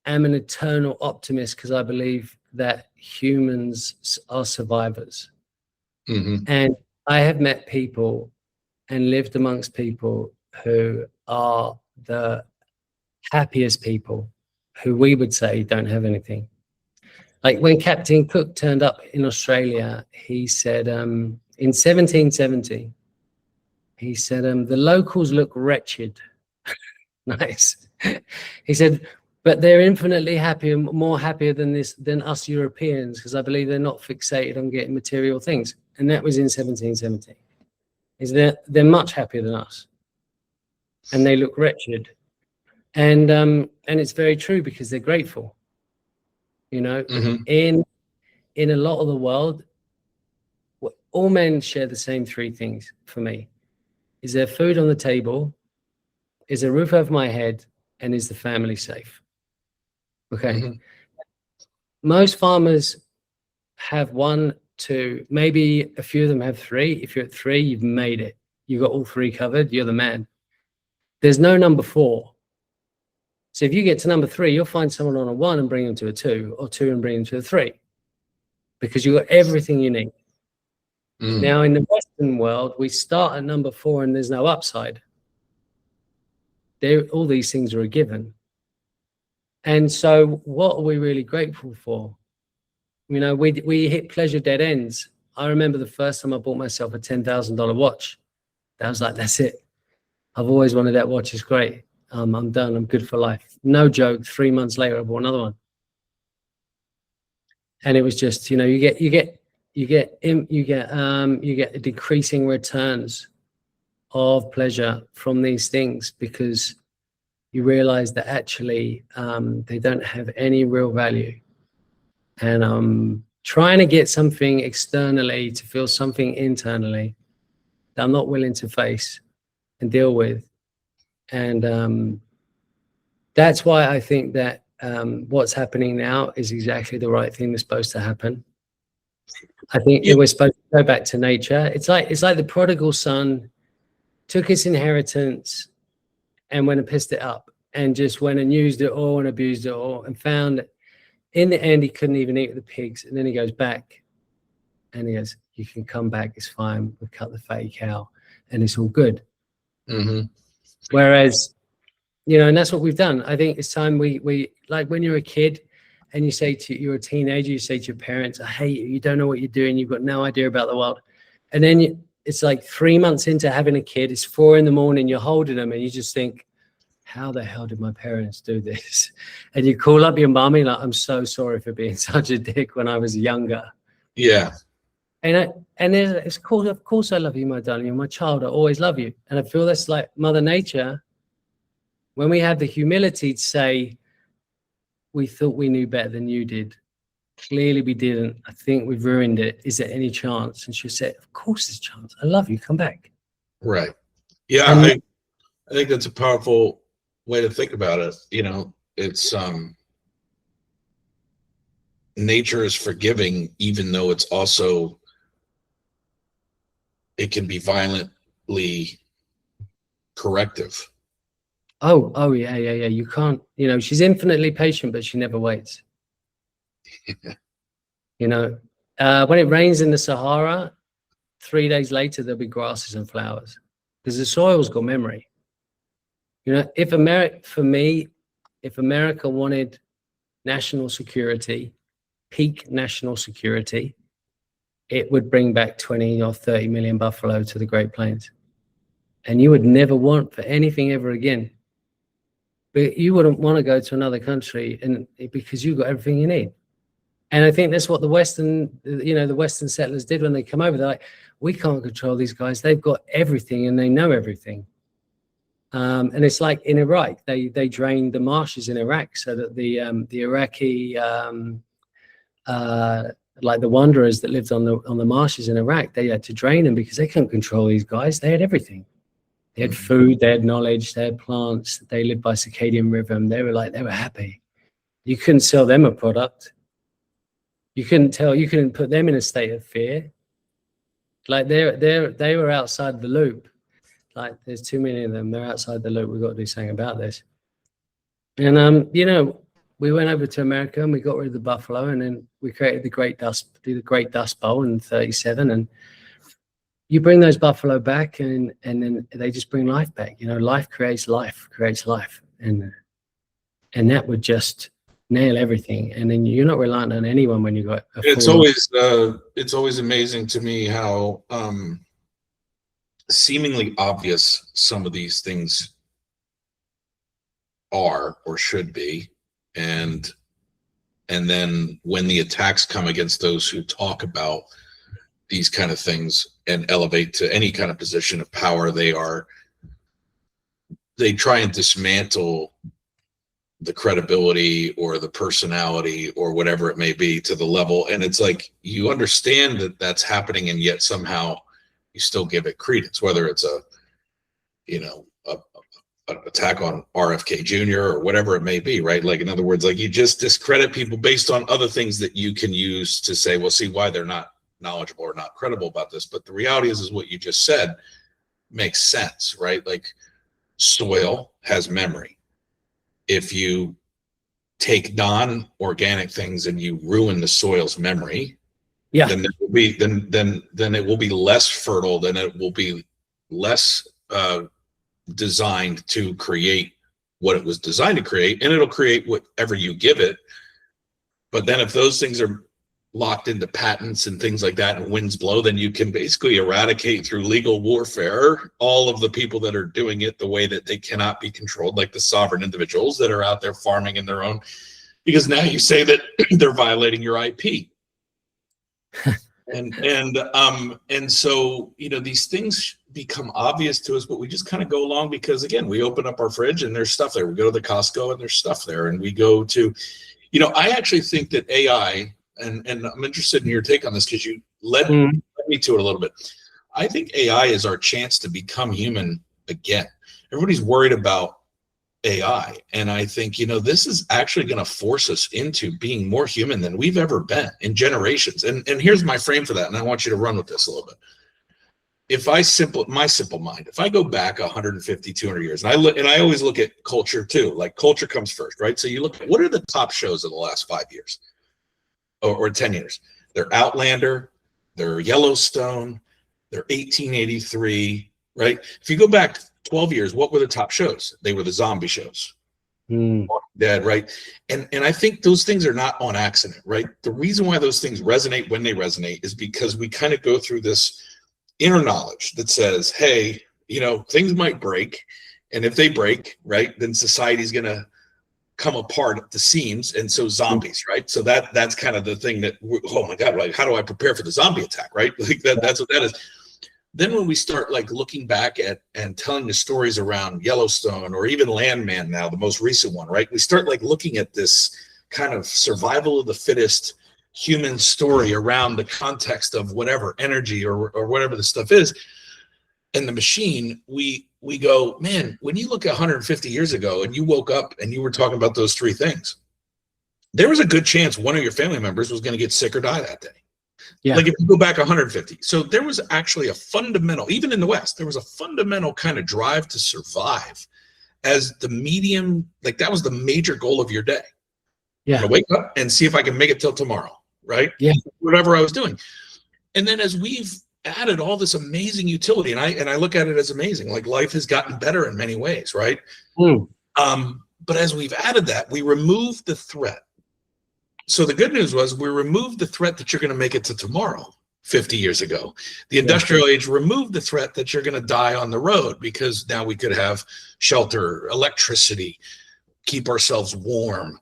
Speaker 3: am an eternal optimist because I believe that humans are survivors. And I have met people and lived amongst people who are the happiest people, who we would say don't have anything. Like when Captain Cook turned up in Australia, he said, in 1770, he said, the locals look wretched. Nice. He said, but they're infinitely happier, more happier than us Europeans, because I believe they're not fixated on getting material things. And that was in 1770. They're much happier than us, and they look wretched. And it's very true, because they're grateful. You know, in a lot of the world, all men share the same three things for me: is there food on the table, is there a roof over my head, and is the family safe? Okay. Most farmers have one, two, maybe a few of them have three. If you're at three, you've made it. You've got all three covered. You're the man. There's no number four. So if you get to number three, you'll find someone on a one and bring them to a two, or two and bring them to a three, because you've got everything you need. Now, in the Western world, we start at number four and there's no upside. All these things are a given. And so what are we really grateful for? You know, we hit pleasure dead ends. I remember the first time I bought myself a $10,000 watch. I was like, that's it. I've always wanted that watch. It's great. I'm done. I'm good for life. No joke. 3 months later, I bought another one. And it was just, you know, you get decreasing returns of pleasure from these things, because you realize that actually they don't have any real value. And trying to get something externally to feel something internally that I'm not willing to face and deal with. And that's why I think that what's happening now is exactly the right thing that's supposed to happen. I think we're supposed to go back to nature. It's like the prodigal son took his inheritance and went and pissed it up, and just went and used it all and abused it all, and found that in the end he couldn't even eat the pigs. And then he goes back and he goes, you can come back, it's fine, we've cut the fatty cow and it's all good.
Speaker 1: Mm-hmm.
Speaker 3: Whereas, you know, and that's what we've done. I think it's time we like, when you're a kid and you're a teenager, you say to your parents, I hate you, you don't know what you're doing, you've got no idea about the world. And then it's like 3 months into having a kid, it's 4 a.m, you're holding them and you just think, how the hell did my parents do this? And you call up your mommy like, I'm so sorry for being such a dick when I was younger.
Speaker 1: Yeah.
Speaker 3: And it's cool. Of course I love you, my darling. You're my child. I always love you. And I feel that's like Mother Nature. When we have the humility to say, we thought we knew better than you did. Clearly we didn't. I think we've ruined it. Is there any chance? And she'll say, of course there's a chance. I love you. Come back.
Speaker 1: Right. Yeah. I think that's a powerful way to think about it. You know, it's nature is forgiving, even though it's also, it can be violently corrective.
Speaker 3: Oh yeah. You can't, you know, she's infinitely patient, but she never waits. You know, when it rains in the Sahara, 3 days later there'll be grasses and flowers, because the soil's got memory. You know, if America wanted national security, peak national security, it would bring back 20 or 30 million buffalo to the Great Plains. And you would never want for anything ever again. But you wouldn't want to go to another country because you've got everything you need. And I think that's what the Western settlers did when they come over. They're like, we can't control these guys. They've got everything and they know everything. And it's like in Iraq, they drained the marshes in Iraq so that the Iraqi, like the wanderers that lived on the marshes in Iraq, they had to drain them because they couldn't control these guys. They had everything. They had food, they had knowledge, they had plants, they lived by circadian rhythm. They were happy. You couldn't sell them a product. You couldn't put them in a state of fear. Like they were outside the loop. Like there's too many of them. They're outside the loop. We've got to do something about this. And you know, we went over to America and we got rid of the buffalo, and then we created the Great Dust Bowl in '37. And you bring those buffalo back, and then they just bring life back. You know, life creates life, and that would just nail everything. And then you're not reliant on anyone when you got.
Speaker 1: It's always amazing to me how seemingly obvious some of these things are or should be, and then when the attacks come against those who talk about these kind of things and elevate to any kind of position of power, they try and dismantle the credibility or the personality or whatever it may be to the level. And it's like, you understand that that's happening, and yet somehow you still give it credence, whether it's an attack on RFK Jr. or whatever it may be, right? Like, in other words, like, you just discredit people based on other things that you can use to say, well, see why they're not knowledgeable or not credible about this. But the reality is what you just said makes sense, right? Like, soil has memory. If you take non-organic things and you ruin the soil's memory, then it will be then it will be less fertile, then it will be less designed to create what it was designed to create, and it'll create whatever you give it. But then if those things are locked into patents and things like that and winds blow, then you can basically eradicate through legal warfare all of the people that are doing it the way that they cannot be controlled, like the sovereign individuals that are out there farming in their own, because now you say that they're violating your IP. And so, you know, these things become obvious to us, but we just kind of go along because, again, we open up our fridge and there's stuff there. We go to the Costco and there's stuff there, and we go to, you know, I actually think that AI, and I'm interested in your take on this because you led me to it a little bit. I think AI is our chance to become human again. Everybody's worried about AI, and I think, you know, this is actually going to force us into being more human than we've ever been in generations. And here's my frame for that, and I want you to run with this a little bit. If my simple mind, if I go back 150, 200 years, and I always look at culture too, like culture comes first, right? So you look at what are the top shows of the last 5 years or 10 years? They're Outlander, they're Yellowstone, they're 1883, right? If you go back 12 years, what were the top shows? They were the zombie shows. Dead, right? And I think those things are not on accident, right? The reason why those things resonate when they resonate is because we kind of go through this inner knowledge that says, hey, you know, things might break, and if they break, right, then society's going to come apart at the seams, and so zombies, right? So that's kind of the thing that, oh my God, like, how do I prepare for the zombie attack, right? Like that's what that is. Then when we start like looking back at and telling the stories around Yellowstone or even Landman now, the most recent one, right? We start like looking at this kind of survival of the fittest human story around the context of whatever energy or whatever the stuff is. And the machine, we go, man, when you look at 150 years ago and you woke up and you were talking about those three things, there was a good chance one of your family members was going to get sick or die that day. Yeah. Like if you go back 150. So there was actually a fundamental, even in the West, there was a fundamental kind of drive to survive as the medium, like that was the major goal of your day. Yeah. I'm gonna wake up and see if I can make it till tomorrow, right? Yeah. Whatever I was doing. And then as we've added all this amazing utility, and I look at it as amazing, like life has gotten better in many ways, right? But as we've added that, we removed the threat. So the good news was we removed the threat that you're going to make it to tomorrow 50 years ago. The industrial age removed the threat that you're going to die on the road, because now we could have shelter, electricity, keep ourselves warm,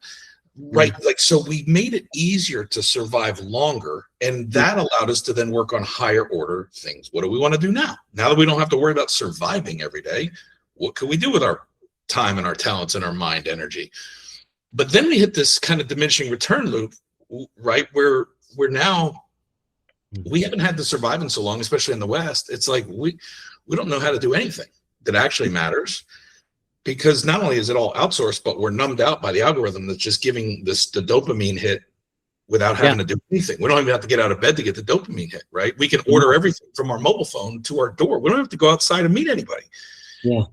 Speaker 1: right? Like, so we made it easier to survive longer, and that allowed us to then work on higher order things. What do we want to do now? Now that we don't have to worry about surviving every day, what can we do with our time and our talents and our mind energy? But then we hit this kind of diminishing return loop, right? Where we're now, we haven't had to survive in so long, especially in the West. It's like we don't know how to do anything that actually matters, because not only is it all outsourced, but we're numbed out by the algorithm that's just giving the dopamine hit without having to do anything. We don't even have to get out of bed to get the dopamine hit, right? We can order everything from our mobile phone to our door. We don't have to go outside and meet anybody. Yeah.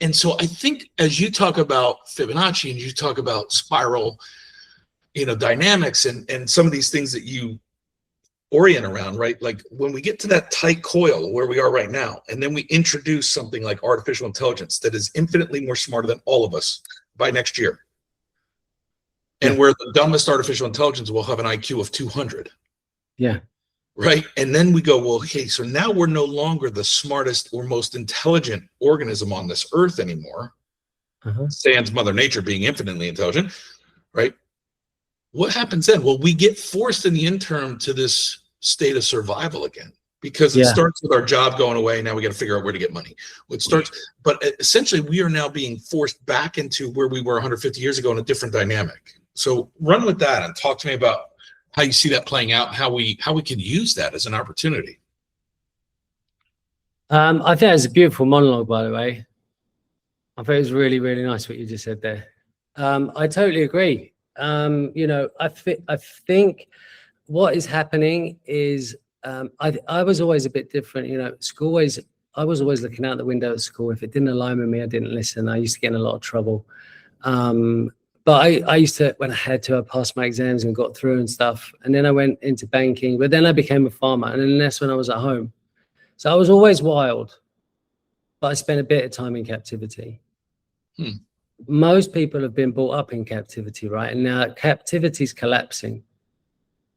Speaker 1: And so I think as you talk about Fibonacci and you talk about spiral, you know, dynamics and some of these things that you orient around, right? Like when we get to that tight coil where we are right now, and then we introduce something like artificial intelligence that is infinitely more smarter than all of us by next year. And where the dumbest artificial intelligence will have an IQ of 200. Yeah. Right. And then we go, well, okay, so now we're no longer the smartest or most intelligent organism on this earth anymore. Sans Mother Nature being infinitely intelligent, right? What happens then? Well, we get forced in the interim to this state of survival again, because it starts with our job going away. Now we got to figure out where to get money. It starts, but essentially we are now being forced back into where we were 150 years ago in a different dynamic. So run with that and talk to me about how you see that playing out, and how we can use that as an opportunity.
Speaker 3: I think it's a beautiful monologue, by the way. I think it was really, really nice what you just said there. I totally agree. You know, I think what is happening is I was always a bit different. You know, I was always looking out the window at school. If it didn't align with me, I didn't listen. I used to get in a lot of trouble. But I used to, when I had to, I passed my exams and got through and stuff. And then I went into banking, but then I became a farmer. And then that's when I was at home. So I was always wild, but I spent a bit of time in captivity. Most people have been brought up in captivity, right? And now captivity is collapsing.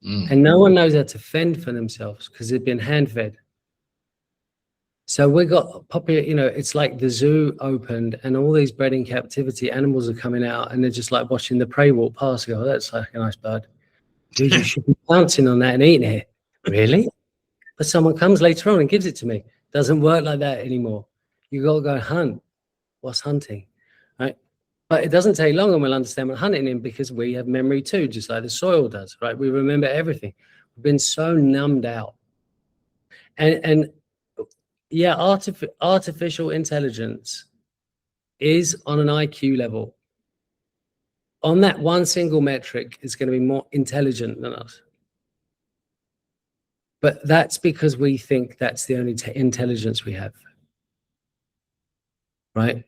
Speaker 3: And no one knows how to fend for themselves because they've been hand-fed. So we got popular, you know, it's like the zoo opened and all these bred in captivity animals are coming out and they're just like watching the prey walk past. Go, oh, that's like a nice bird. Dude, you should be pouncing on that and eating it. Really? But someone comes later on and gives it to me. Doesn't work like that anymore. You got to go hunt. What's hunting? Right? But it doesn't take long and we'll understand what hunting is because we have memory too, just like the soil does, right? We remember everything. We've been so numbed out. And yeah, artificial intelligence is on an IQ level. On that one single metric is going to be more intelligent than us. But that's because we think that's the only intelligence we have. Right?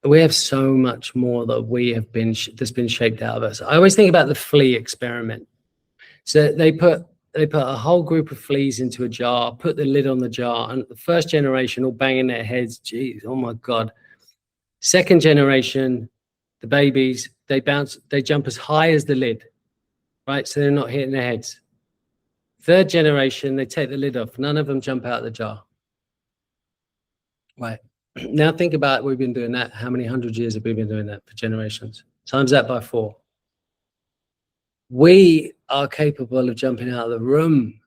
Speaker 3: We have so much more that we have been that's been shaped out of us. I always think about the flea experiment. So they put a whole group of fleas into a jar, put the lid on the jar, and the first generation all banging their heads. Geez, oh my God. Second generation, the babies, they jump as high as the lid, right? So they're not hitting their heads. Third generation, they take the lid off. None of them jump out of the jar. Right. Now think about it. We've been doing that. How many 100 years have we been doing that for generations? Times that by 4. We are capable of jumping out of the room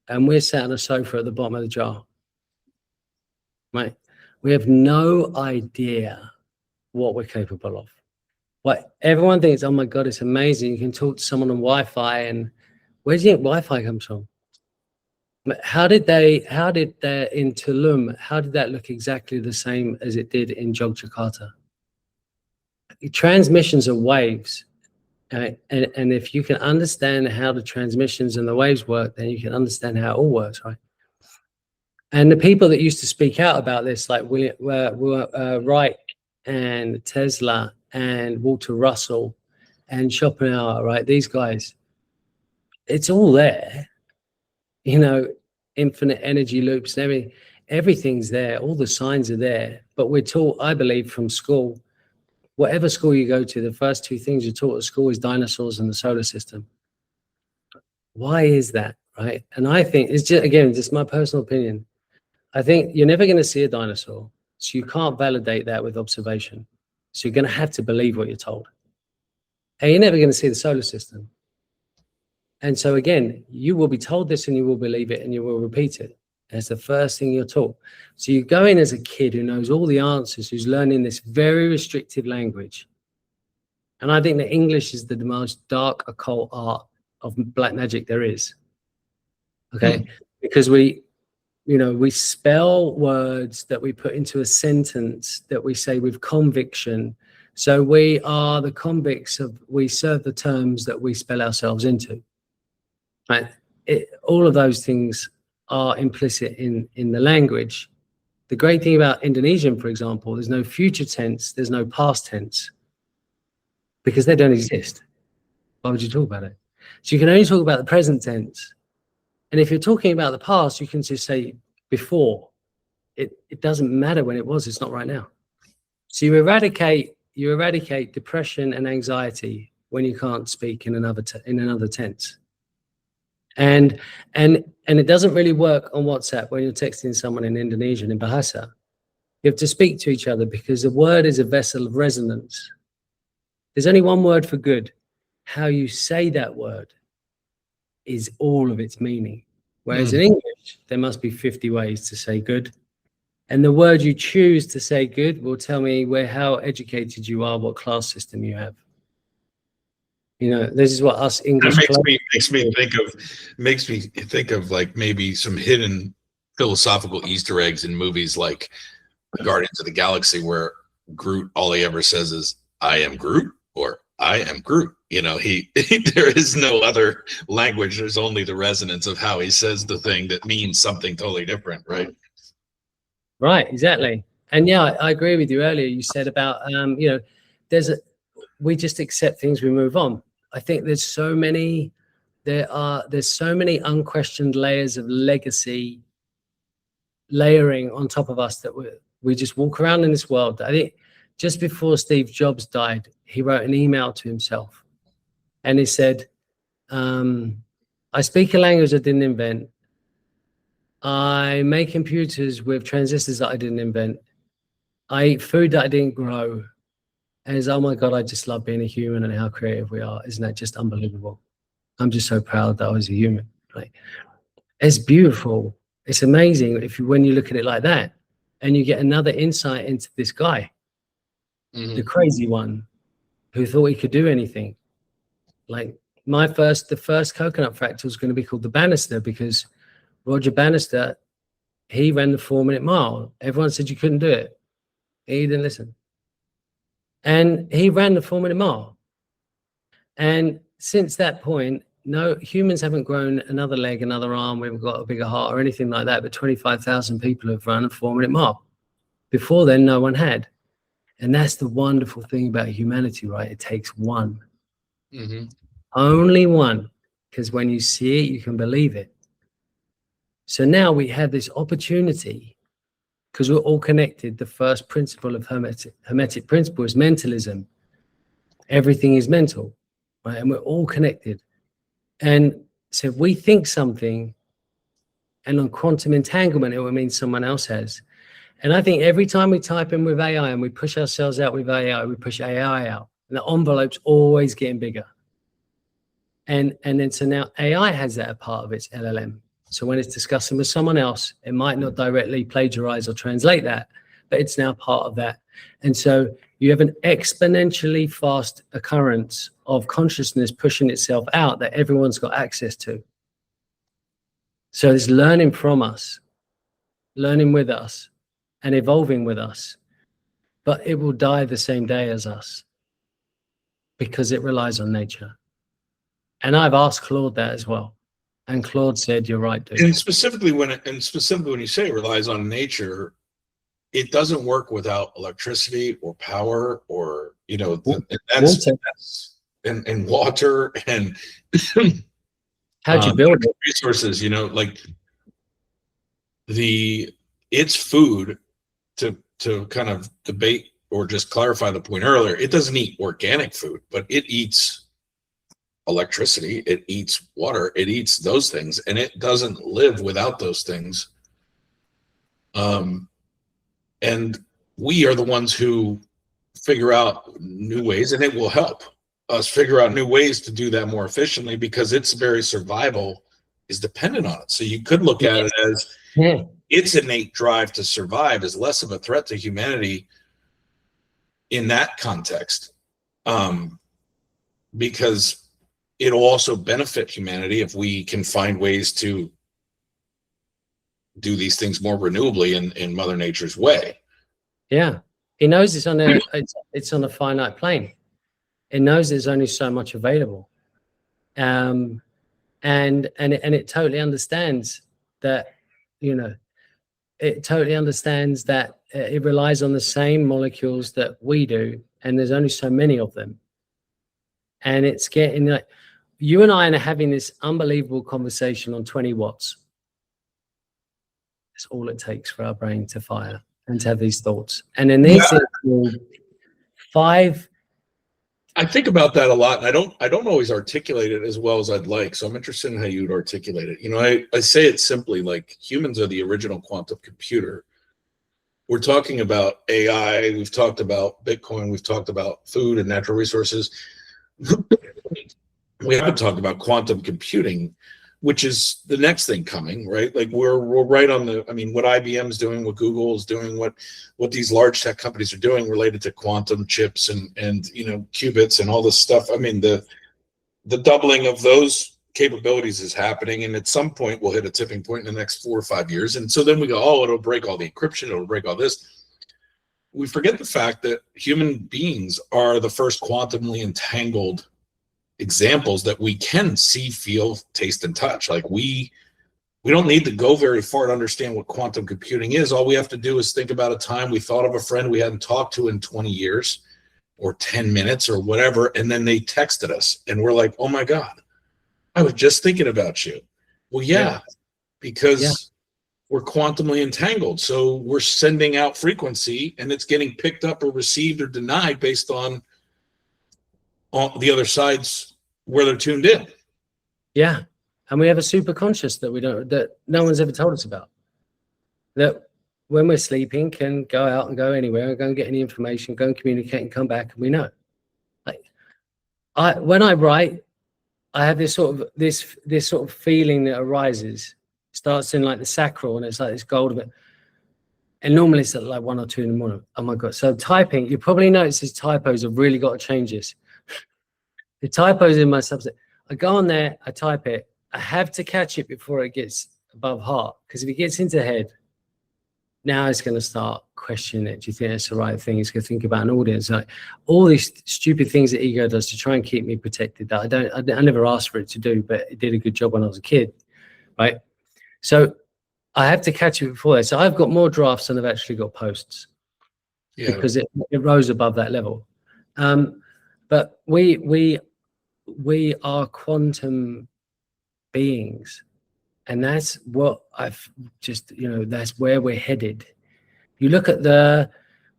Speaker 3: and we're sat on a sofa at the bottom of the jar. Right? We have no idea what we're capable of. What everyone thinks, oh my God, it's amazing. You can talk to someone on Wi-Fi, and where do you think Wi-Fi comes from? How did they in Tulum, how did that look exactly the same as it did in Yogyakarta? Transmissions are waves. And if you can understand how the transmissions and the waves work, then you can understand how it all works, right? And the people that used to speak out about this, like Wright and Tesla and Walter Russell and Schopenhauer, right? These guys, it's all there, you know, infinite energy loops and everything's there. All the signs are there. But we're taught, I believe, from school, whatever school you go to, the first 2 things you're taught at school is dinosaurs and the solar system. Why is that, right? And I think it's just, again, just my personal opinion. I think you're never going to see a dinosaur, so you can't validate that with observation. So you're going to have to believe what you're told. And you're never going to see the solar system. And so again, you will be told this and you will believe it and you will repeat it. That's the first thing you're taught. So you go in as a kid who knows all the answers, who's learning this very restrictive language. And I think that English is the most dark occult art of black magic there is. Okay? Because we spell words that we put into a sentence that we say with conviction. So we are the convicts we serve the terms that we spell ourselves into. Right? All of those things are implicit in the language. The great thing about Indonesian, for example, there's no future tense, there's no past tense, because they don't exist. Why would you talk about it? So you can only talk about the present tense. And if you're talking about the past, you can just say before. It doesn't matter when it was, it's not right now. So you eradicate depression and anxiety when you can't speak in another tense. And it doesn't really work on WhatsApp when you're texting someone in Indonesian, in Bahasa. You have to speak to each other because the word is a vessel of resonance. There's only one word for good. How you say that word is all of its meaning. Whereas in English, there must be 50 ways to say good. And the word you choose to say good will tell me how educated you are, what class system you have. You know, this is what us English.
Speaker 1: That makes me think of like maybe some hidden philosophical Easter eggs in movies like Guardians of the Galaxy, where Groot, all he ever says is, "I am Groot," or "I am Groot." You know, there is no other language. There's only the resonance of how he says the thing that means something totally different, right?
Speaker 3: Right, exactly. And yeah, I agree with you earlier. You said about, we just accept things, we move on. I think there's so many unquestioned layers of legacy layering on top of us that we just walk around in this world. I think just before Steve Jobs died, he wrote an email to himself and he said, I speak a language I didn't invent. I make computers with transistors that I didn't invent. I eat food that I didn't grow. And it's, oh my God, I just love being a human and how creative we are. Isn't that just unbelievable? I'm just so proud that I was a human. Like, it's beautiful. It's amazing when you look at it like that, and you get another insight into this guy, the crazy one, who thought he could do anything. Like the first coconut fractal was going to be called the Bannister, because Roger Bannister, he ran the 4-minute mile. Everyone said you couldn't do it. He didn't listen. And he ran the 4-minute mile. And since that point, no, humans haven't grown another leg, another arm. We haven't got a bigger heart or anything like that. But 25,000 people have run a 4-minute mile. Before then, no one had. And that's the wonderful thing about humanity, right? It takes one. Only one. Because when you see it, you can believe it. So now we have this opportunity, because we're all connected. The first principle of Hermetic principle is mentalism. Everything is mental, right? And we're all connected. And so if we think something, and on quantum entanglement, it will mean someone else has. And I think every time we type in with AI and we push ourselves out with AI, we push AI out. And the envelope's always getting bigger. And then so now AI has that a part of its LLM. So when it's discussing with someone else, it might not directly plagiarize or translate that, but it's now part of that. And so you have an exponentially fast occurrence of consciousness pushing itself out that everyone's got access to. So it's learning from us, learning with us, and evolving with us. But it will die the same day as us because it relies on nature. And I've asked Claude that as well. And Claude said, "You're right, dude."
Speaker 1: And specifically when you say it relies on nature, it doesn't work without electricity or power or that's and water and
Speaker 3: how'd you build it?
Speaker 1: Resources. Like it's food to kind of debate or just clarify the point earlier. It doesn't eat organic food, but it eats electricity, it eats water, it eats those things, and it doesn't live without those things. And we are the ones who figure out new ways, and it will help us figure out new ways to do that more efficiently, because its very survival is dependent on it. So you could look at it as its innate drive to survive is less of a threat to humanity in that context, because it'll also benefit humanity if we can find ways to do these things more renewably in Mother Nature's way.
Speaker 3: Yeah, he knows it's on a finite plane. It knows there's only so much available, and it totally understands that. It totally understands that it relies on the same molecules that we do, and there's only so many of them. And it's getting like, you and I are having this unbelievable conversation on 20 watts. That's all it takes for our brain to fire and to have these thoughts. And then these five.
Speaker 1: I think about that a lot, and I don't always articulate it as well as I'd like. So I'm interested in how you'd articulate it. I say it simply, like, humans are the original quantum computer. We're talking about AI, we've talked about Bitcoin, we've talked about food and natural resources. We haven't talked about quantum computing, which is the next thing coming, right? Like we're right on what IBM's doing, what Google is doing, what these large tech companies are doing related to quantum chips and qubits and all this stuff. I mean, the doubling of those capabilities is happening, and at some point we'll hit a tipping point in the next 4 or 5 years. And so then we go, oh, it'll break all the encryption, it'll break all this. We forget the fact that human beings are the first quantumly entangled examples that we can see, feel, taste, and touch. Like we don't need to go very far to understand what quantum computing is. All we have to do is think about a time we thought of a friend we hadn't talked to in 20 years or 10 minutes or whatever, and then they texted us and we're like, oh my God, I was just thinking about you. Well, yeah. Because we're quantumly entangled. So we're sending out frequency and it's getting picked up or received or denied based on the other side's where they're tuned in.
Speaker 3: Yeah. And we have a super conscious that no one's ever told us about. That when we're sleeping can go out and go anywhere, go and get any information, go and communicate and come back, and we know. Like when I write, I have this sort of feeling that arises. Starts in like the sacral, and it's like this golden. And normally it's at like 1 or 2 in the morning. Oh my God. So typing, you probably notice these typos have really got to change this. The typos in my Substack. I go on there, I type it. I have to catch it before it gets above heart. Because if it gets into head, now it's going to start questioning it. Do you think that's the right thing? It's going to think about an audience. Like all these stupid things that ego does to try and keep me protected that I never asked for it to do, but it did a good job when I was a kid. Right. So I have to catch it before that. So I've got more drafts than I've actually got posts, because it rose above that level. But we are quantum beings, and that's what I've just, that's where we're headed. You look at the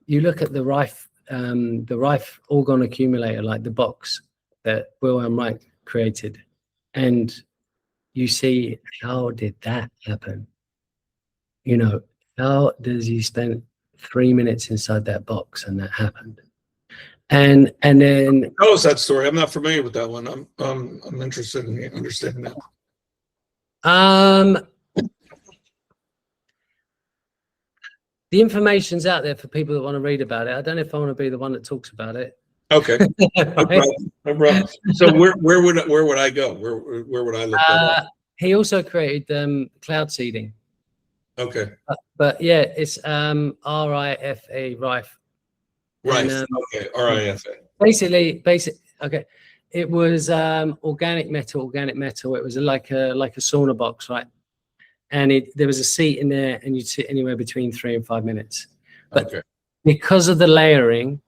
Speaker 3: Rife orgon accumulator, like the box that Wilhelm Reich created, and you see, how did that happen? How does he spend 3 minutes inside that box and that happened? And then
Speaker 1: Tell us that story. I'm not familiar with that one. I'm interested in understanding that.
Speaker 3: The information's out there for people that want to read about it. I don't know if I want to be the one that talks about it.
Speaker 1: Okay. No problem. So where would I go? Where would I look that up?
Speaker 3: He also created cloud seeding.
Speaker 1: Okay.
Speaker 3: But yeah, it's RIFA, Rife.
Speaker 1: Right.
Speaker 3: And,
Speaker 1: okay. RIFA.
Speaker 3: Basically, okay. It was organic metal. It was like a sauna box, right? And there was a seat in there, and you'd sit anywhere between 3 and 5 minutes. But
Speaker 1: okay.
Speaker 3: Because of the layering,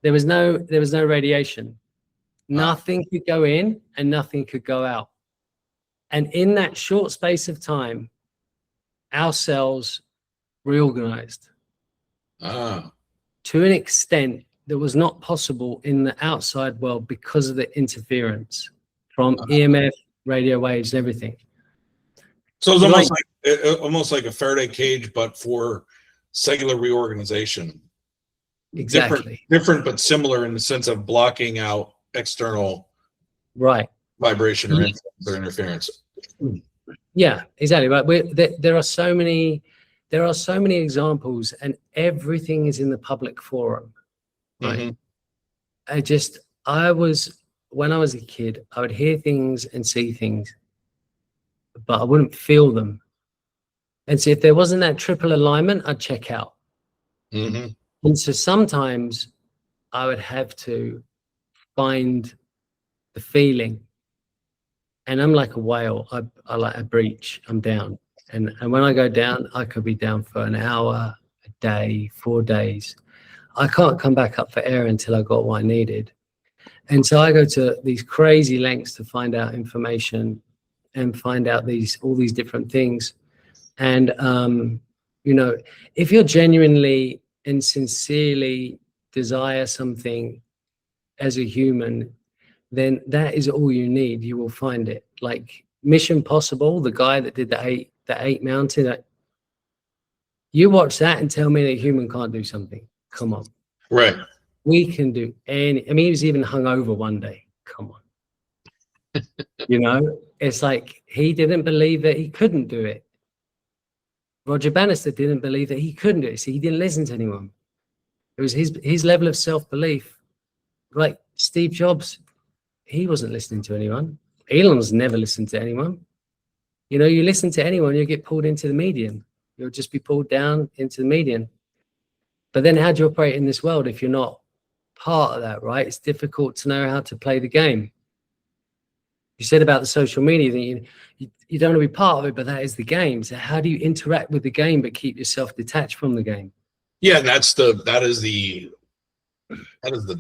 Speaker 3: there was no radiation. Nothing could go in and nothing could go out. And in that short space of time, our cells reorganized to an extent that was not possible in the outside world because of the interference from EMF, radio waves, and everything.
Speaker 1: So it's almost like a Faraday cage, but for cellular reorganization.
Speaker 3: Exactly.
Speaker 1: Different, but similar in the sense of blocking out external vibration or influence or interference.
Speaker 3: Yeah, exactly. Right. There are so many examples, and everything is in the public forum. Right. Mm-hmm. When I was a kid, I would hear things and see things, but I wouldn't feel them. And so if there wasn't that triple alignment, I'd check out. Mm-hmm. And so sometimes I would have to find the feeling. And I'm like a whale. I like a breach. I'm down. And when I go down, I could be down for an hour, a day, 4 days. I can't come back up for air until I got what I needed. And so I go to these crazy lengths to find out information and find out all these different things. And, if you're genuinely and sincerely desire something as a human, then that is all you need. You will find it. Like Mission Possible, the guy that did the eight mountain. You watch that and tell me that a human can't do something. Come on.
Speaker 1: Right.
Speaker 3: We can do any. I mean, he was even hungover one day. Come on. It's like he didn't believe that he couldn't do it. Roger Bannister didn't believe that he couldn't do it. See, he didn't listen to anyone. It was his level of self-belief. Like Steve Jobs, he wasn't listening to anyone. Elon's never listened to anyone. You listen to anyone, you get pulled into the median. You'll just be pulled down into the median. But then how do you operate in this world if you're not part of that, right? It's difficult to know how to play the game. You said about the social media that you don't want to be part of it, but that is the game. So how do you interact with the game but keep yourself detached from the game?
Speaker 1: Yeah, that is the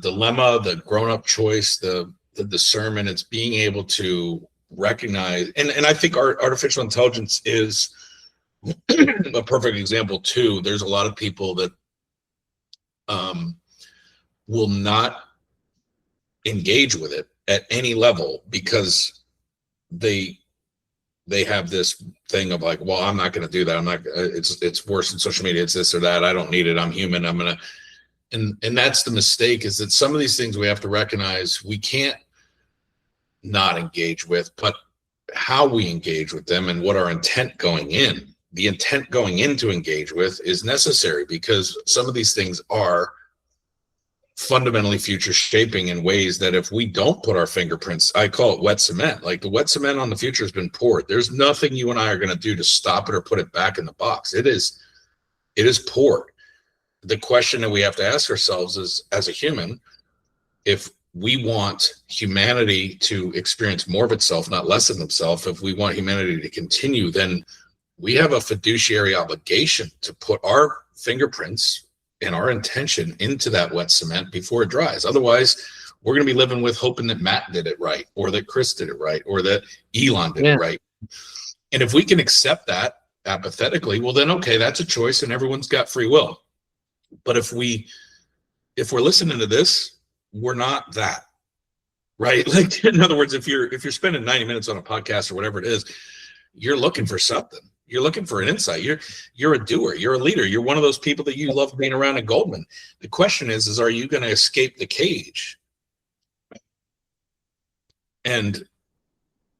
Speaker 1: dilemma, the grown-up choice, the discernment. It's being able to recognize, and I think artificial intelligence is a perfect example too. There's a lot of people that will not engage with it at any level because they have this thing of like, well, I'm not going to do that. I'm not, it's worse than social media. It's this or that. I don't need it. I'm human. I'm going to, and that's the mistake, is that some of these things we have to recognize we can't not engage with, but how we engage with them and what our intent going in, the intent going in to engage with is necessary, because some of these things are fundamentally future shaping in ways that if we don't put our fingerprints, I call it wet cement, like the wet cement on the future has been poured. There's nothing you and I are going to do to stop it or put it back in the box. It is poured. The question that we have to ask ourselves is, as a human, if we want humanity to experience more of itself, not less of themselves, if we want humanity to continue, then we have a fiduciary obligation to put our fingerprints and our intention into that wet cement before it dries. Otherwise, we're going to be living with hoping that Matt did it right, or that Chris did it right, or that Elon did it right. And if we can accept that apathetically, well, then, okay, that's a choice and everyone's got free will. But if we're listening to this, we're not that, right? Like, in other words, if you're spending 90 minutes on a podcast or whatever it is, you're looking for something. You're looking for an insight. You're a doer. You're a leader. You're one of those people that you love being around at Goldman. The question is are you going to escape the cage? And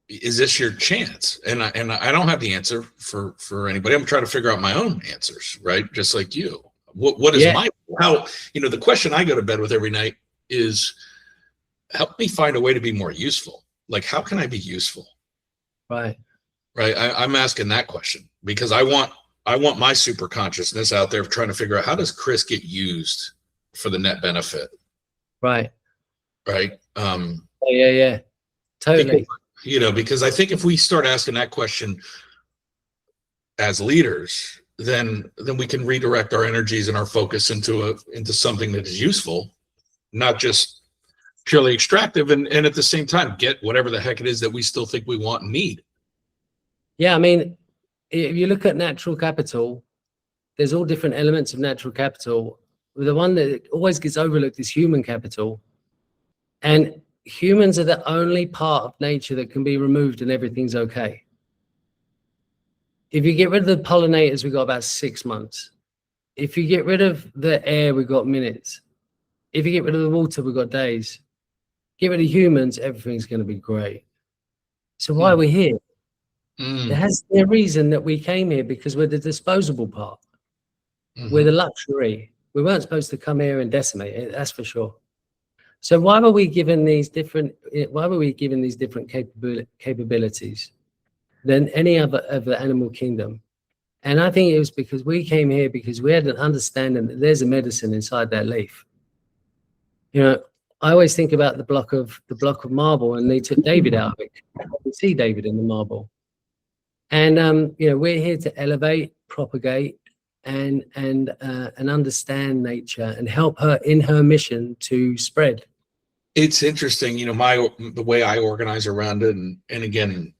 Speaker 1: is this your chance? And I don't have the answer for anybody. I'm trying to figure out my own answers, right? Just like you. What is my, how, the question I go to bed with every night is, help me find a way to be more useful. Like, how can I be useful?
Speaker 3: Right.
Speaker 1: I'm asking that question because I want my super consciousness out there trying to figure out, how does Chris get used for the net benefit?
Speaker 3: Right.
Speaker 1: Yeah.
Speaker 3: Totally.
Speaker 1: Because I think if we start asking that question as leaders, then we can redirect our energies and our focus into something that is useful, not just purely extractive, and at the same time get whatever the heck it is that we still think we want and need.
Speaker 3: Yeah, I mean, if you look at natural capital, there's all different elements of natural capital. The one that always gets overlooked is human capital. And humans are the only part of nature that can be removed and everything's okay. If you get rid of the pollinators, we've got about 6 months. If you get rid of the air, we've got minutes. If you get rid of the water, we've got days. Get rid of humans, everything's going to be great. So why are we here? There has to be a reason that we came here, because we're the disposable part. We're the luxury. We weren't supposed to come here and decimate it, that's for sure. So why were we given these different capabilities than any other of the animal kingdom? And I think it was because we came here because we had an understanding that there's a medicine inside that leaf. I always think about the block of marble, and they took David out of it. You can see David in the marble. And we're here to elevate, propagate, and understand nature and help her in her mission to spread.
Speaker 1: It's interesting, the way I organize around it, and again,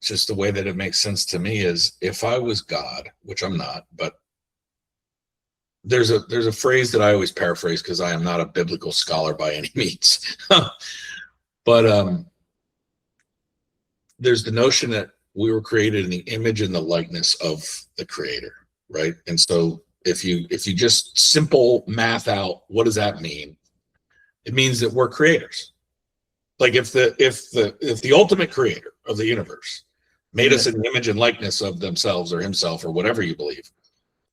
Speaker 1: just the way that it makes sense to me is, if I was God, which I'm not, but there's a phrase that I always paraphrase because I am not a biblical scholar by any means, but there's the notion that we were created in the image and the likeness of the Creator, right? And so if you just simple math out, what does that mean? It means that we're creators. Like if the ultimate creator of the universe made us in the image and likeness of themselves or himself or whatever you believe,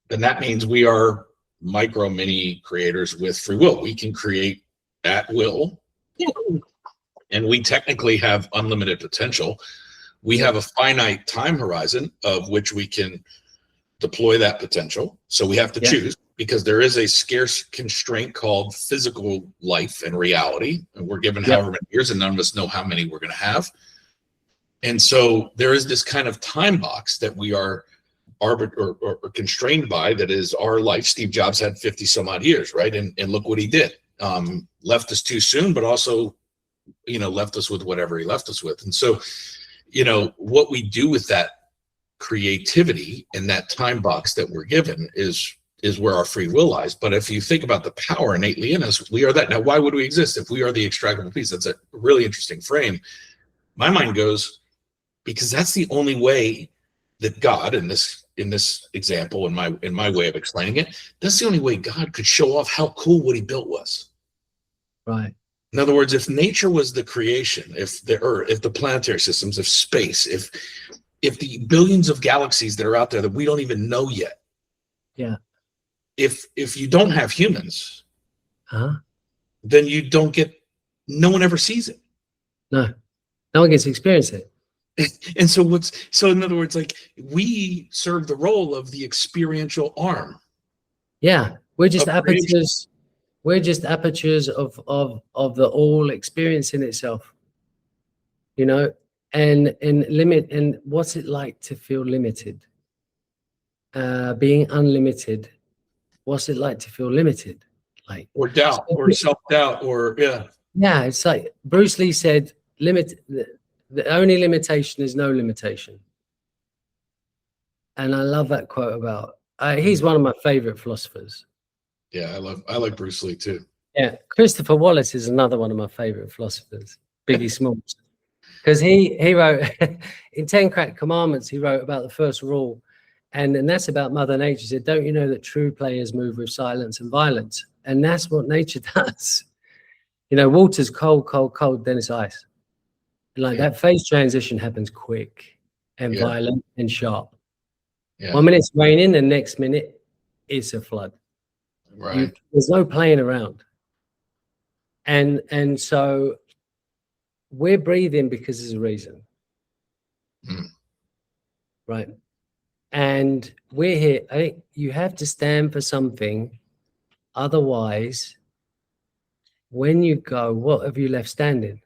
Speaker 1: then that means we are micro mini creators with free will. We can create at will, and we technically have unlimited potential. We have a finite time horizon of which we can deploy that potential. So we have to choose, because there is a scarce constraint called physical life and reality. And we're given however many years, and none of us know how many we're going to have. And so there is this kind of time box that we are or constrained by, that is our life. Steve Jobs had 50 some odd years, right? And look what he did. Left us too soon, but also, left us with whatever he left us with. And so, what we do with that creativity and that time box that we're given is where our free will lies. But if you think about the power innately in us, we are that. Now, why would we exist if we are the extractable piece? That's a really interesting frame. My mind goes, because that's the only way that God, in this example, in my way of explaining it, that's the only way God could show off how cool what he built was.
Speaker 3: Right.
Speaker 1: In other words, if nature was the creation, if the Earth, if the planetary systems, if space, if the billions of galaxies that are out there that we don't even know yet,
Speaker 3: Yeah.
Speaker 1: if you don't have humans,
Speaker 3: Huh?
Speaker 1: then you don't get. No one ever sees it.
Speaker 3: No one gets to experience it.
Speaker 1: And so in other words, like, we serve the role of the experiential arm.
Speaker 3: Yeah, we're just
Speaker 1: Of creation.
Speaker 3: apertures. We're just apertures of the all experience in itself. You know, and limit. And what's it like to feel limited? Being unlimited. What's it like to feel limited? Like,
Speaker 1: Or doubt, or self-doubt, or
Speaker 3: yeah, it's like Bruce Lee said, the only limitation is no limitation. And I love that quote about, he's one of my favorite philosophers.
Speaker 1: Yeah, I like Bruce Lee too.
Speaker 3: Yeah, Christopher Wallace is another one of my favorite philosophers, Biggie Smalls. Because he wrote, in 10 Crack Commandments, he wrote about the first rule. And that's about Mother Nature. He said, don't you know that true players move with silence and violence? And that's what nature does. You know, water's cold, cold, cold, then it's ice. Like that phase transition happens quick and violent and sharp.
Speaker 1: Yeah.
Speaker 3: 1 minute it's raining, the next minute it's a flood.
Speaker 1: Right.
Speaker 3: There's no playing around. And so we're breathing because there's a reason. Right. And we're here. I think you have to stand for something. Otherwise, when you go, what have you left standing?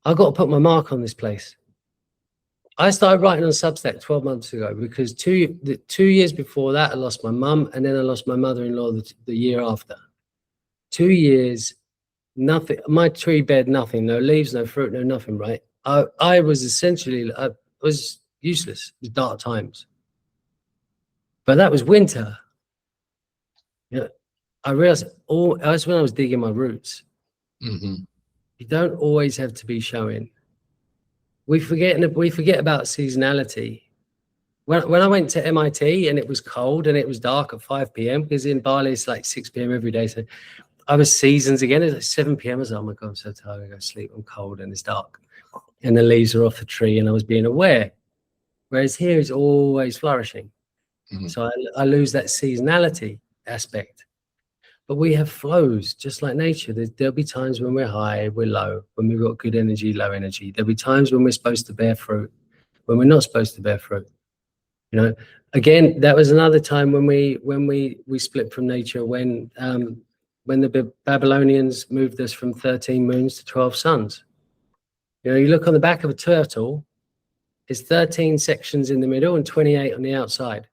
Speaker 3: I've got to put my mark on this place. I started writing on Substack 12 months ago because 2 years before that, I lost my mum, and then I lost my mother-in-law the year after. 2 years, nothing, my tree bed, nothing, no leaves, no fruit, no nothing, right? I was essentially, I was useless. It was dark times. But that was winter. You know, I realized that's when I was digging my roots.
Speaker 1: Mm-hmm.
Speaker 3: You don't always have to be showing. We forget about seasonality. When I went to MIT and it was cold and it was dark at 5 p.m. because in Bali it's like 6 p.m. every day. So I was seasons again. It's like 7 p.m. I was like, oh my God, I'm so tired. I go to sleep. I'm cold and it's dark. And the leaves are off the tree and I was being aware. Whereas here it's always flourishing.
Speaker 1: Mm-hmm.
Speaker 3: So I lose that seasonality aspect. But we have flows, just like nature. There'll be times when we're high, we're low, when we've got good energy, low energy. There'll be times when we're supposed to bear fruit, when we're not supposed to bear fruit. You know, again, that was another time when we split from nature, when the Babylonians moved us from 13 moons to 12 suns. You know, you look on the back of a turtle, it's 13 sections in the middle and 28 on the outside,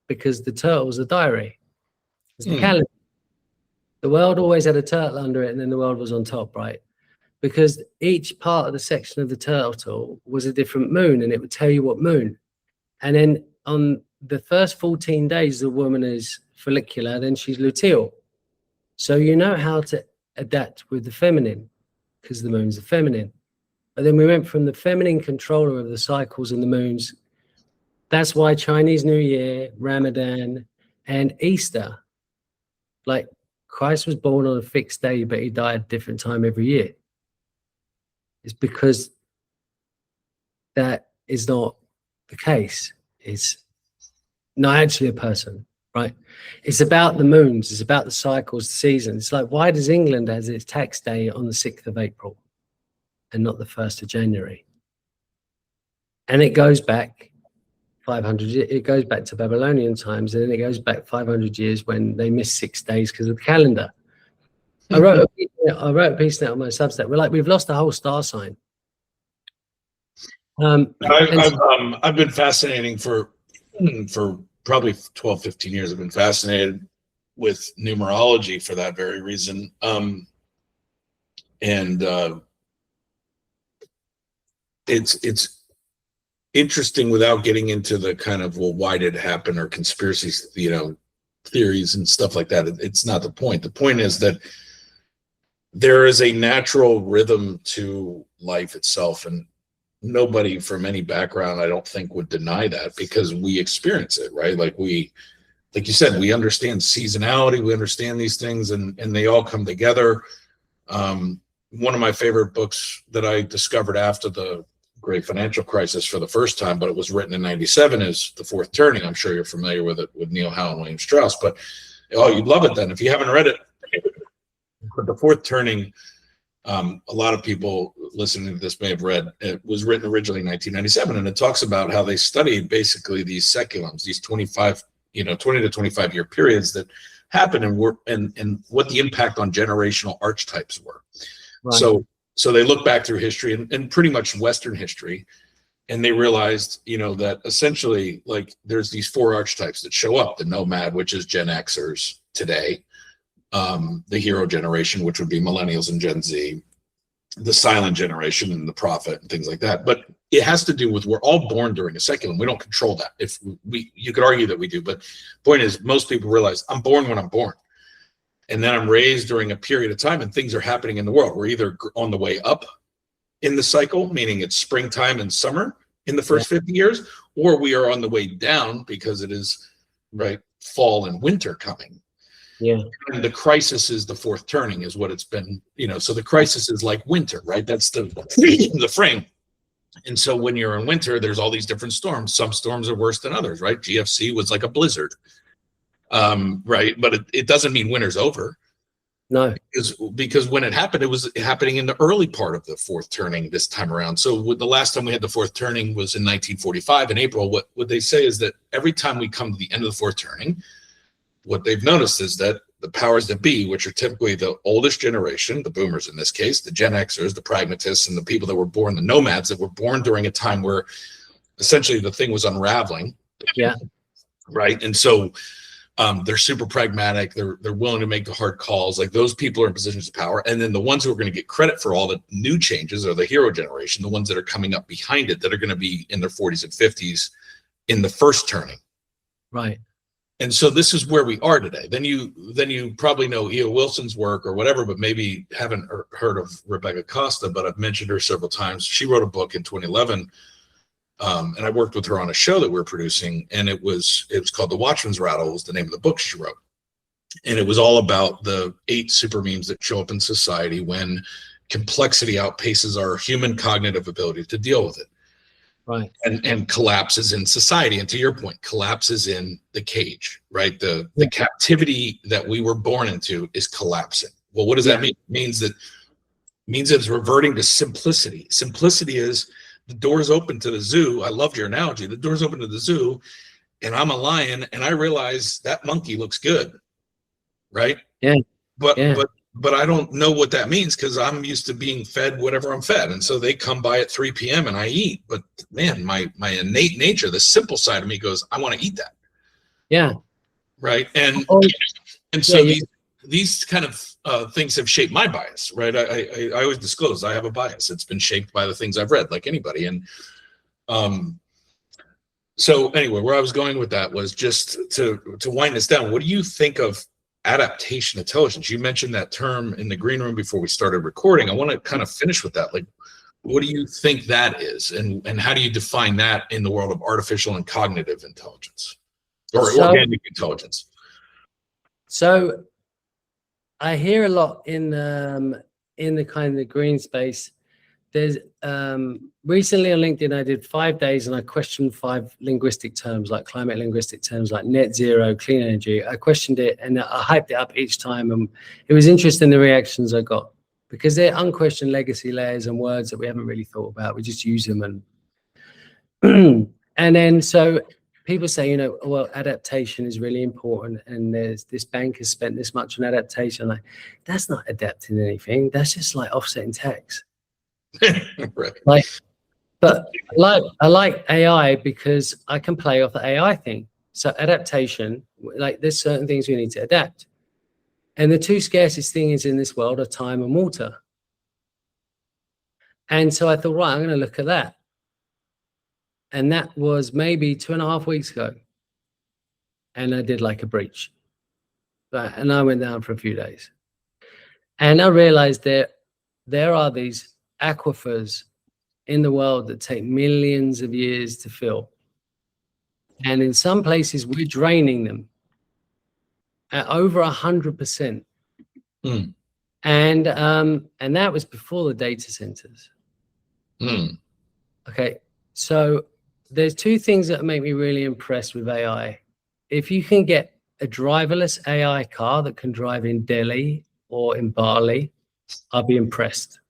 Speaker 3: because the turtle's a diary. It's the calendar. The world always had a turtle under it, and then the world was on top, right? Because each part of the section of the turtle was a different moon, and it would tell you what moon. And then on the first 14 days, the woman is follicular, then she's luteal. So you know how to adapt with the feminine, because the moon's the feminine. But then we went from the feminine controller of the cycles and the moons. That's why Chinese New Year, Ramadan, and Easter, like, Christ was born on a fixed day, but he died at a different time every year. It's because that is not the case. It's not actually a person, right? It's about the moons. It's about the cycles, the seasons. It's like, why does England have its tax day on the 6th of April and not the 1st of January? And it goes back 500 years. It goes back to Babylonian times, and then it goes back 500 years when they missed 6 days because of the calendar. I wrote a piece now on my Substack. We're like, we've lost the whole star sign.
Speaker 1: I've been fascinating for probably 12, 15 years. I've been fascinated with numerology for that very reason. It's interesting, without getting into the kind of, well, why did it happen, or conspiracies, theories and stuff like that. It's not the point. The point is that there is a natural rhythm to life itself. And nobody from any background, I don't think, would deny that, because we experience it, right? Like you said, we understand seasonality, we understand these things, and they all come together. One of my favorite books that I discovered after the great financial crisis for the first time, but it was written in 97, is The Fourth Turning. I'm sure you're familiar with it, with Neil Howe and William Strauss, but you'd love it then if you haven't read it. But The Fourth Turning, a lot of people listening to this may have read. It was written originally in 1997, and it talks about how they studied basically these seculums, these 20 to 25 year periods that happened, and what the impact on generational archetypes were. Right. So they look back through history and pretty much Western history, and they realized, that essentially, like, there's these 4 archetypes that show up: the nomad, which is Gen Xers today, the hero generation, which would be millennials and Gen Z, the silent generation and the prophet and things like that. But it has to do with, we're all born during a seculum. We don't control that. If you could argue that we do, but point is, most people realize I'm born when I'm born. And then I'm raised during a period of time, and things are happening in the world. We're either on the way up in the cycle, meaning it's springtime and summer in the first 50 years, or we are on the way down because it is, right, fall and winter coming. Yeah. And the crisis is the fourth turning, is what it's been, so the crisis is like winter, right? That's the frame. And so when you're in winter, there's all these different storms. Some storms are worse than others, right? GFC was like a blizzard. Right. But it doesn't mean winter's over. No, because when it happened, it was happening in the early part of the fourth turning this time around. So the last time we had the fourth turning was in 1945 in April. What they say is that every time we come to the end of the fourth turning, what they've noticed is that the powers that be, which are typically the oldest generation, the boomers in this case, the Gen Xers, the pragmatists, and the people that were born, the nomads that were born during a time where essentially the thing was unraveling. Yeah. Right. And so they're super pragmatic. They're willing to make the hard calls. Like, those people are in positions of power. And then the ones who are going to get credit for all the new changes are the hero generation, the ones that are coming up behind it, that are going to be in their 40s and 50s in the first turning. Right. And so this is where we are today. Then you probably know E.O. Wilson's work or whatever, but maybe haven't heard of Rebecca Costa, but I've mentioned her several times. She wrote a book in 2011. And I worked with her on a show that we're producing, and it was called The Watchman's Rattle, was the name of the book she wrote. And it was all about the 8 super memes that show up in society when complexity outpaces our human cognitive ability to deal with it. Right. And collapses in society. And to your point, collapses in the cage, right? The captivity that we were born into is collapsing. Well, what does that mean? It means that it's reverting to simplicity. Simplicity is, the door's open to the zoo. I loved your analogy. The door's open to the zoo, and I'm a lion, and I realize that monkey looks good, right? Yeah. But I don't know what that means, because I'm used to being fed whatever I'm fed, and so they come by at 3 p.m. and I eat. But man, my innate nature, the simple side of me, goes, I want to eat that. Yeah. Right. And so these kind of things have shaped my bias, right? I always disclose I have a bias. It's been shaped by the things I've read, like anybody. And so anyway, where I was going with that was just to wind this down. What do you think of adaptation intelligence? You mentioned that term in the green room before we started recording. I want to kind of finish with that. Like, what do you think that is? And how do you define that in the world of artificial and cognitive intelligence, or organic intelligence? So I hear a lot in the kind of the green space. There's recently on LinkedIn, I did 5 days and I questioned 5 linguistic terms, like climate linguistic terms, like net zero, clean energy. I questioned it and I hyped it up each time, and it was interesting the reactions I got, because they're unquestioned legacy layers and words that we haven't really thought about. We just use them, and and then so people say, well, adaptation is really important, and there's this bank has spent this much on adaptation. Like, that's not adapting anything. That's just like offsetting tax. Right. But I like AI because I can play off the AI thing. So adaptation, like, there's certain things we need to adapt. And the 2 scarcest things in this world are time and water. And so I thought, right, I'm going to look at that. And that was maybe 2.5 weeks ago. And I did like a breach. And I went down for a few days. And I realized that there are these
Speaker 3: aquifers in the world that take millions of years to fill. And in some places, we're draining them at over 100%.
Speaker 1: Mm.
Speaker 3: And that was before the data centers.
Speaker 1: Mm.
Speaker 3: Okay, so there's two things that make me really impressed with AI. If you can get a driverless AI car that can drive in Delhi or in Bali, I'll be impressed.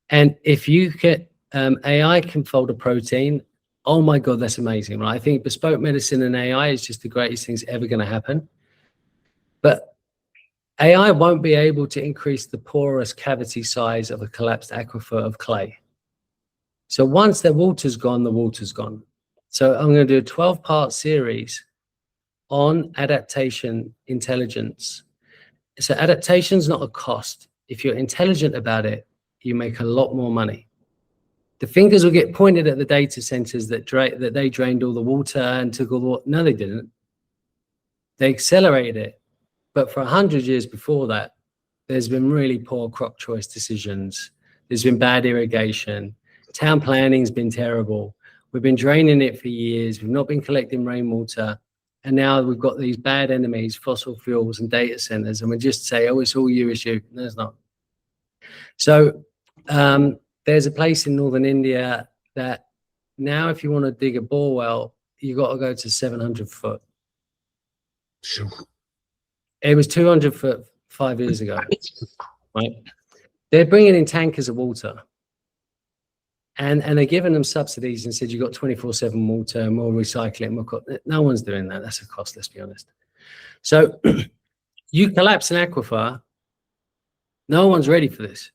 Speaker 3: And if you get AI can fold a protein, oh my God, that's amazing, right? I think bespoke medicine and AI is just the greatest things ever going to happen. But AI won't be able to increase the porous cavity size of a collapsed aquifer of clay. So once the water's gone, the water's gone. So I'm going to do a 12-part series on adaptation intelligence. So adaptation's not a cost. If you're intelligent about it, you make a lot more money. The fingers will get pointed at the data centers that they drained all the water and took all the water. No, they didn't. They accelerated it. But for 100 years before that, there's been really poor crop choice decisions. There's been bad irrigation. Town planning's been terrible. We've been draining it for years. We've not been collecting rainwater. And now we've got these bad enemies, fossil fuels and data centers. And we just say, oh, it's all you, it's you. No, it's not. So there's a place in northern India that now if you want to dig a bore well, you got to go to 700 foot.
Speaker 1: Sure.
Speaker 3: It was 200 foot 5 years ago, right? They're bringing in tankers of water. And they're giving them subsidies and said, you've got 24/7 water and we'll recycle it. And no one's doing that. That's a cost, let's be honest. So you collapse an aquifer, no one's ready for this.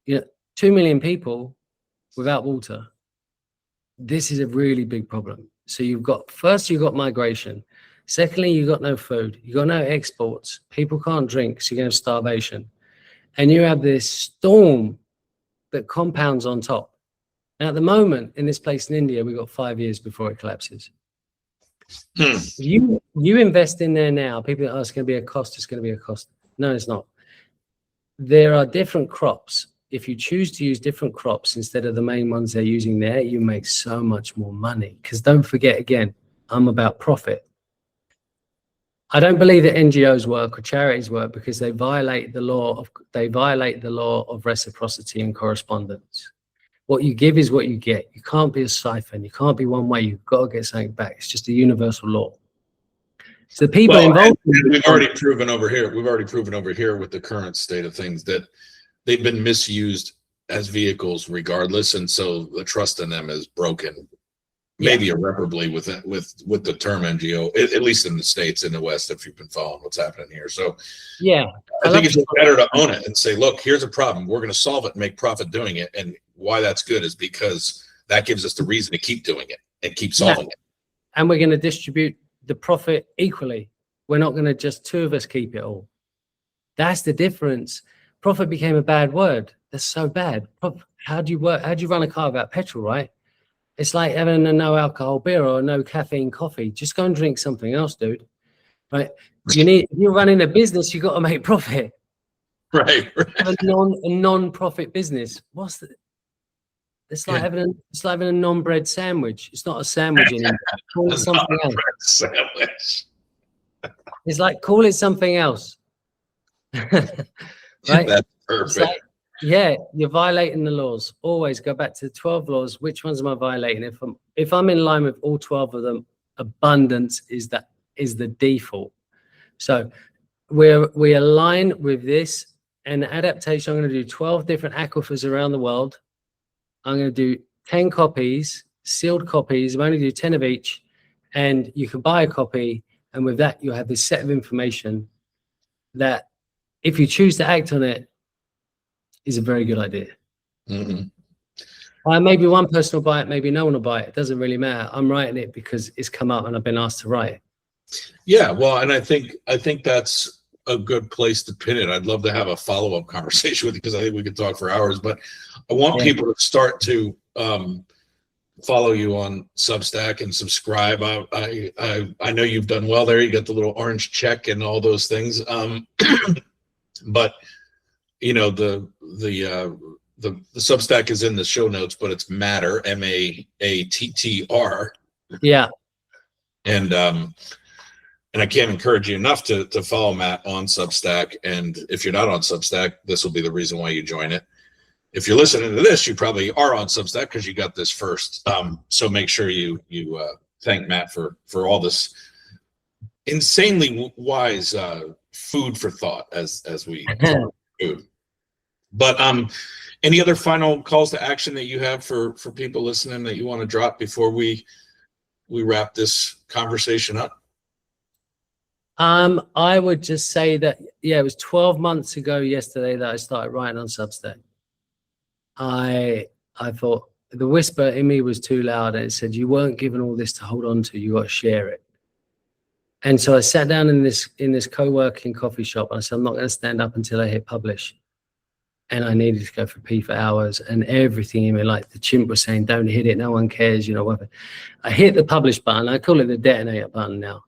Speaker 3: You know, 2 million people without water. This is a really big problem. So you've got migration. Secondly, you've got no food. You've got no exports. People can't drink, so you're going to have starvation. And you have this storm that compounds on top. Now, at the moment, in this place in India, we've got 5 years before it collapses. You invest in there now, people are, oh, it's going to be a cost, it's going to be a cost. No, it's not. There are different crops. If you choose to use different crops instead of the main ones they're using there, you make so much more money. Because don't forget, again, I'm about profit. I don't believe that NGOs work or charities work because they violate the law of reciprocity and correspondence. What you give is what you get. You can't be a siphon. You can't be one way. You've got to get something back. It's just a universal law. So the people involved.
Speaker 1: We've already proven over here. We've already proven over here with the current state of things that they've been misused as vehicles, regardless, and so the trust in them is broken. Maybe irreparably with the term NGO, at least in the States, in the West, if you've been following what's happening here. So
Speaker 3: yeah,
Speaker 1: I think it's better to own it and say, look, here's a problem. We're going to solve it and make profit doing it. And why that's good is because that gives us the reason to keep doing it and keep solving it. And
Speaker 3: we're going to distribute the profit equally. We're not going to just two of us keep it all. That's the difference. Profit became a bad word. That's so bad. How do you work? How do you run a car without petrol, right? It's like having a no alcohol beer or a no caffeine coffee. Just go and drink something else, dude. Right? If you're running a business, you got to make profit.
Speaker 1: Right.
Speaker 3: A non-profit business. It's like having a non-bread sandwich. It's not a sandwich anymore. Call it something else.
Speaker 1: Sandwich.
Speaker 3: It's like, call it something else. Right?
Speaker 1: That's perfect.
Speaker 3: Yeah, you're violating the laws. Always go back to the 12 laws. Which ones am I violating? If I'm in line with all 12 of them, abundance is the default. So we align with this and adaptation. I'm going to do 12 different aquifers around the world. I'm going to do 10 copies, sealed copies. I'm only do 10 of each, and you can buy a copy. And with that, you'll have this set of information that, if you choose to act on it, is a very good idea.
Speaker 1: Mm-hmm.
Speaker 3: Maybe one person will buy it, maybe no one will buy it. It doesn't really matter. I'm writing it because it's come up and I've been asked to write it.
Speaker 1: Yeah, well, and I think that's a good place to pin it. I'd love to have a follow-up conversation with you because I think we could talk for hours, but I want people to start to follow you on Substack and subscribe. I know you've done well there. You got the little orange check and all those things. But the Substack is in the show notes, but it's Matter, MAATTR.
Speaker 3: Yeah.
Speaker 1: And I can't encourage you enough to follow Matt on Substack. And if you're not on Substack, this will be the reason why you join it. If you're listening to this, you probably are on Substack because you got this first. So make sure you thank Matt for all this insanely wise food for thought as we talk food. But any other final calls to action that you have for people listening that you want to drop before we wrap this conversation up?
Speaker 3: I would just say that, it was 12 months ago yesterday that I started writing on Substack. I thought the whisper in me was too loud, and it said, you weren't given all this to hold on to, you got to share it. And so I sat down in this co-working coffee shop, and I said, I'm not going to stand up until I hit publish. And I needed to go for pee for hours, and everything in me, like the chimp was saying, don't hit it, no one cares, whatever. I hit the publish button. I call it the detonator button now.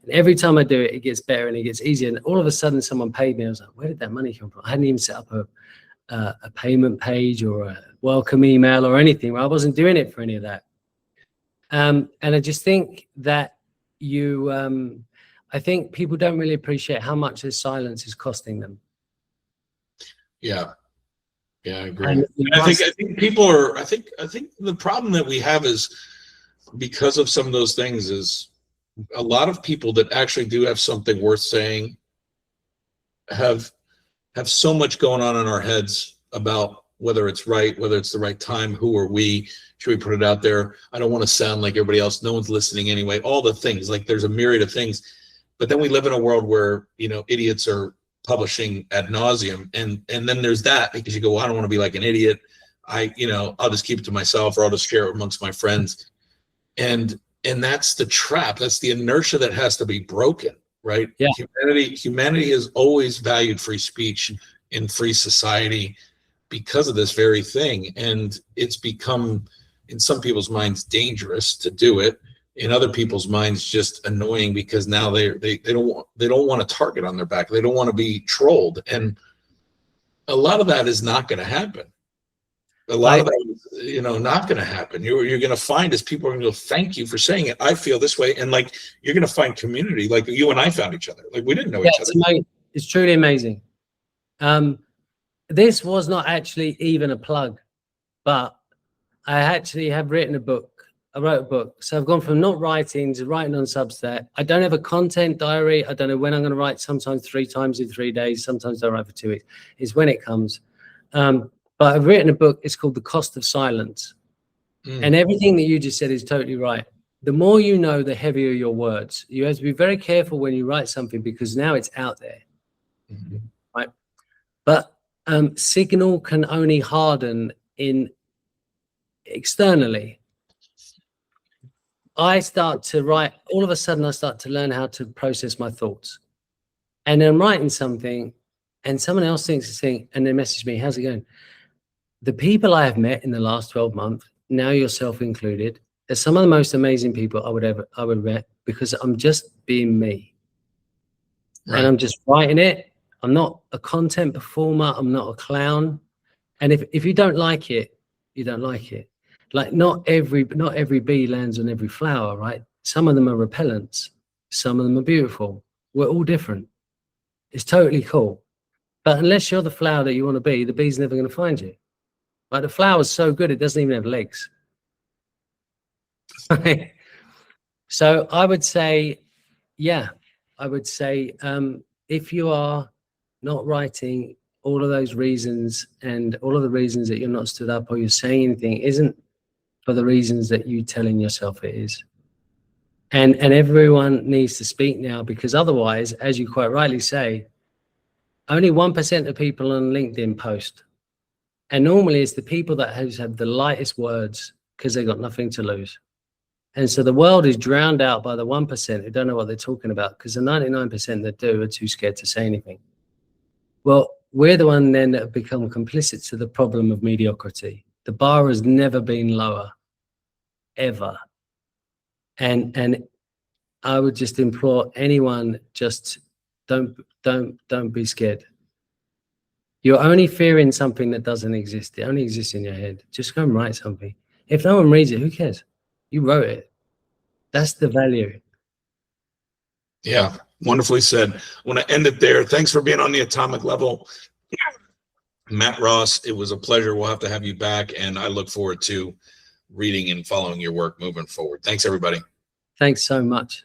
Speaker 3: And every time I do it, it gets better and it gets easier. And all of a sudden, someone paid me. I was like, where did that money come from? I hadn't even set up a payment page or a welcome email or anything. I wasn't doing it for any of that. And I just think that I think people don't really appreciate how much this silence is costing them.
Speaker 1: Yeah, I agree. And I think people are. I think the problem that we have is because of some of those things is a lot of people that actually do have something worth saying have so much going on in our heads about whether it's right, whether it's the right time, who are we, should we put it out there? I don't want to sound like everybody else. No one's listening anyway. All the things, like there's a myriad of things. But then we live in a world where, idiots are publishing ad nauseum. And then there's that because you go, well, I don't want to be like an idiot. I'll just keep it to myself, or I'll just share it amongst my friends. And that's the trap. That's the inertia that has to be broken, right?
Speaker 3: Yeah.
Speaker 1: Humanity has always valued free speech in free society because of this very thing. And it's become, in some people's minds, dangerous to do it. In other people's minds, just annoying because now they don't want a target on their back. They don't want to be trolled. And a lot of that is not going to happen. A lot of that is, not going to happen. You're going to find is people are going to go, thank you for saying it. I feel this way. And like, you're going to find community. Like you and I found each other. Like we didn't know each other.
Speaker 3: It's truly amazing. This was not actually even a plug, but I actually have written a book. I wrote a book. So I've gone from not writing to writing on Substack. I don't have a content diary. I don't know when I'm going to write, sometimes 3 times in 3 days. Sometimes I write for 2 weeks. It's when it comes. But I've written a book. It's called The Cost of Silence. And everything that you just said is totally right. The more you know, the heavier your words. You have to be very careful when you write something because now it's out there. Right? But signal can only harden externally. I start to write, all of a sudden I start to learn how to process my thoughts. And I'm writing something and someone else thinks it's thing and they message me, how's it going? The people I have met in the last 12 months, now yourself included, are some of the most amazing people I would met because I'm just being me. Right. And I'm just writing it. I'm not a content performer. I'm not a clown. And if you don't like it, you don't like it. Like not every bee lands on every flower, right? Some of them are repellents. Some of them are beautiful. We're all different. It's totally cool. But unless you're the flower that you want to be, the bee's never going to find you. Like the flower's so good, it doesn't even have legs. So I would say, if you are not writing all of those reasons and all of the reasons that you're not stood up or you're saying anything isn't for the reasons that you telling yourself it is. And everyone needs to speak now because otherwise, as you quite rightly say, only 1% of people on LinkedIn post. And normally it's the people that have the lightest words because they've got nothing to lose. And so the world is drowned out by the 1% who don't know what they're talking about because the 99% that do are too scared to say anything. Well, we're the one then that have become complicit to the problem of mediocrity. The bar has never been lower, ever. And I would just implore anyone, just don't be scared. You're only fearing something that doesn't exist. It only exists in your head. Just go and write something. If no one reads it, who cares? You wrote it. That's the value.
Speaker 1: Yeah, wonderfully said. I want to end it there. Thanks for being on the Atomic Level. Matt Ross, it was a pleasure. We'll have to have you back, and I look forward to reading and following your work moving forward. Thanks, everybody.
Speaker 3: Thanks so much.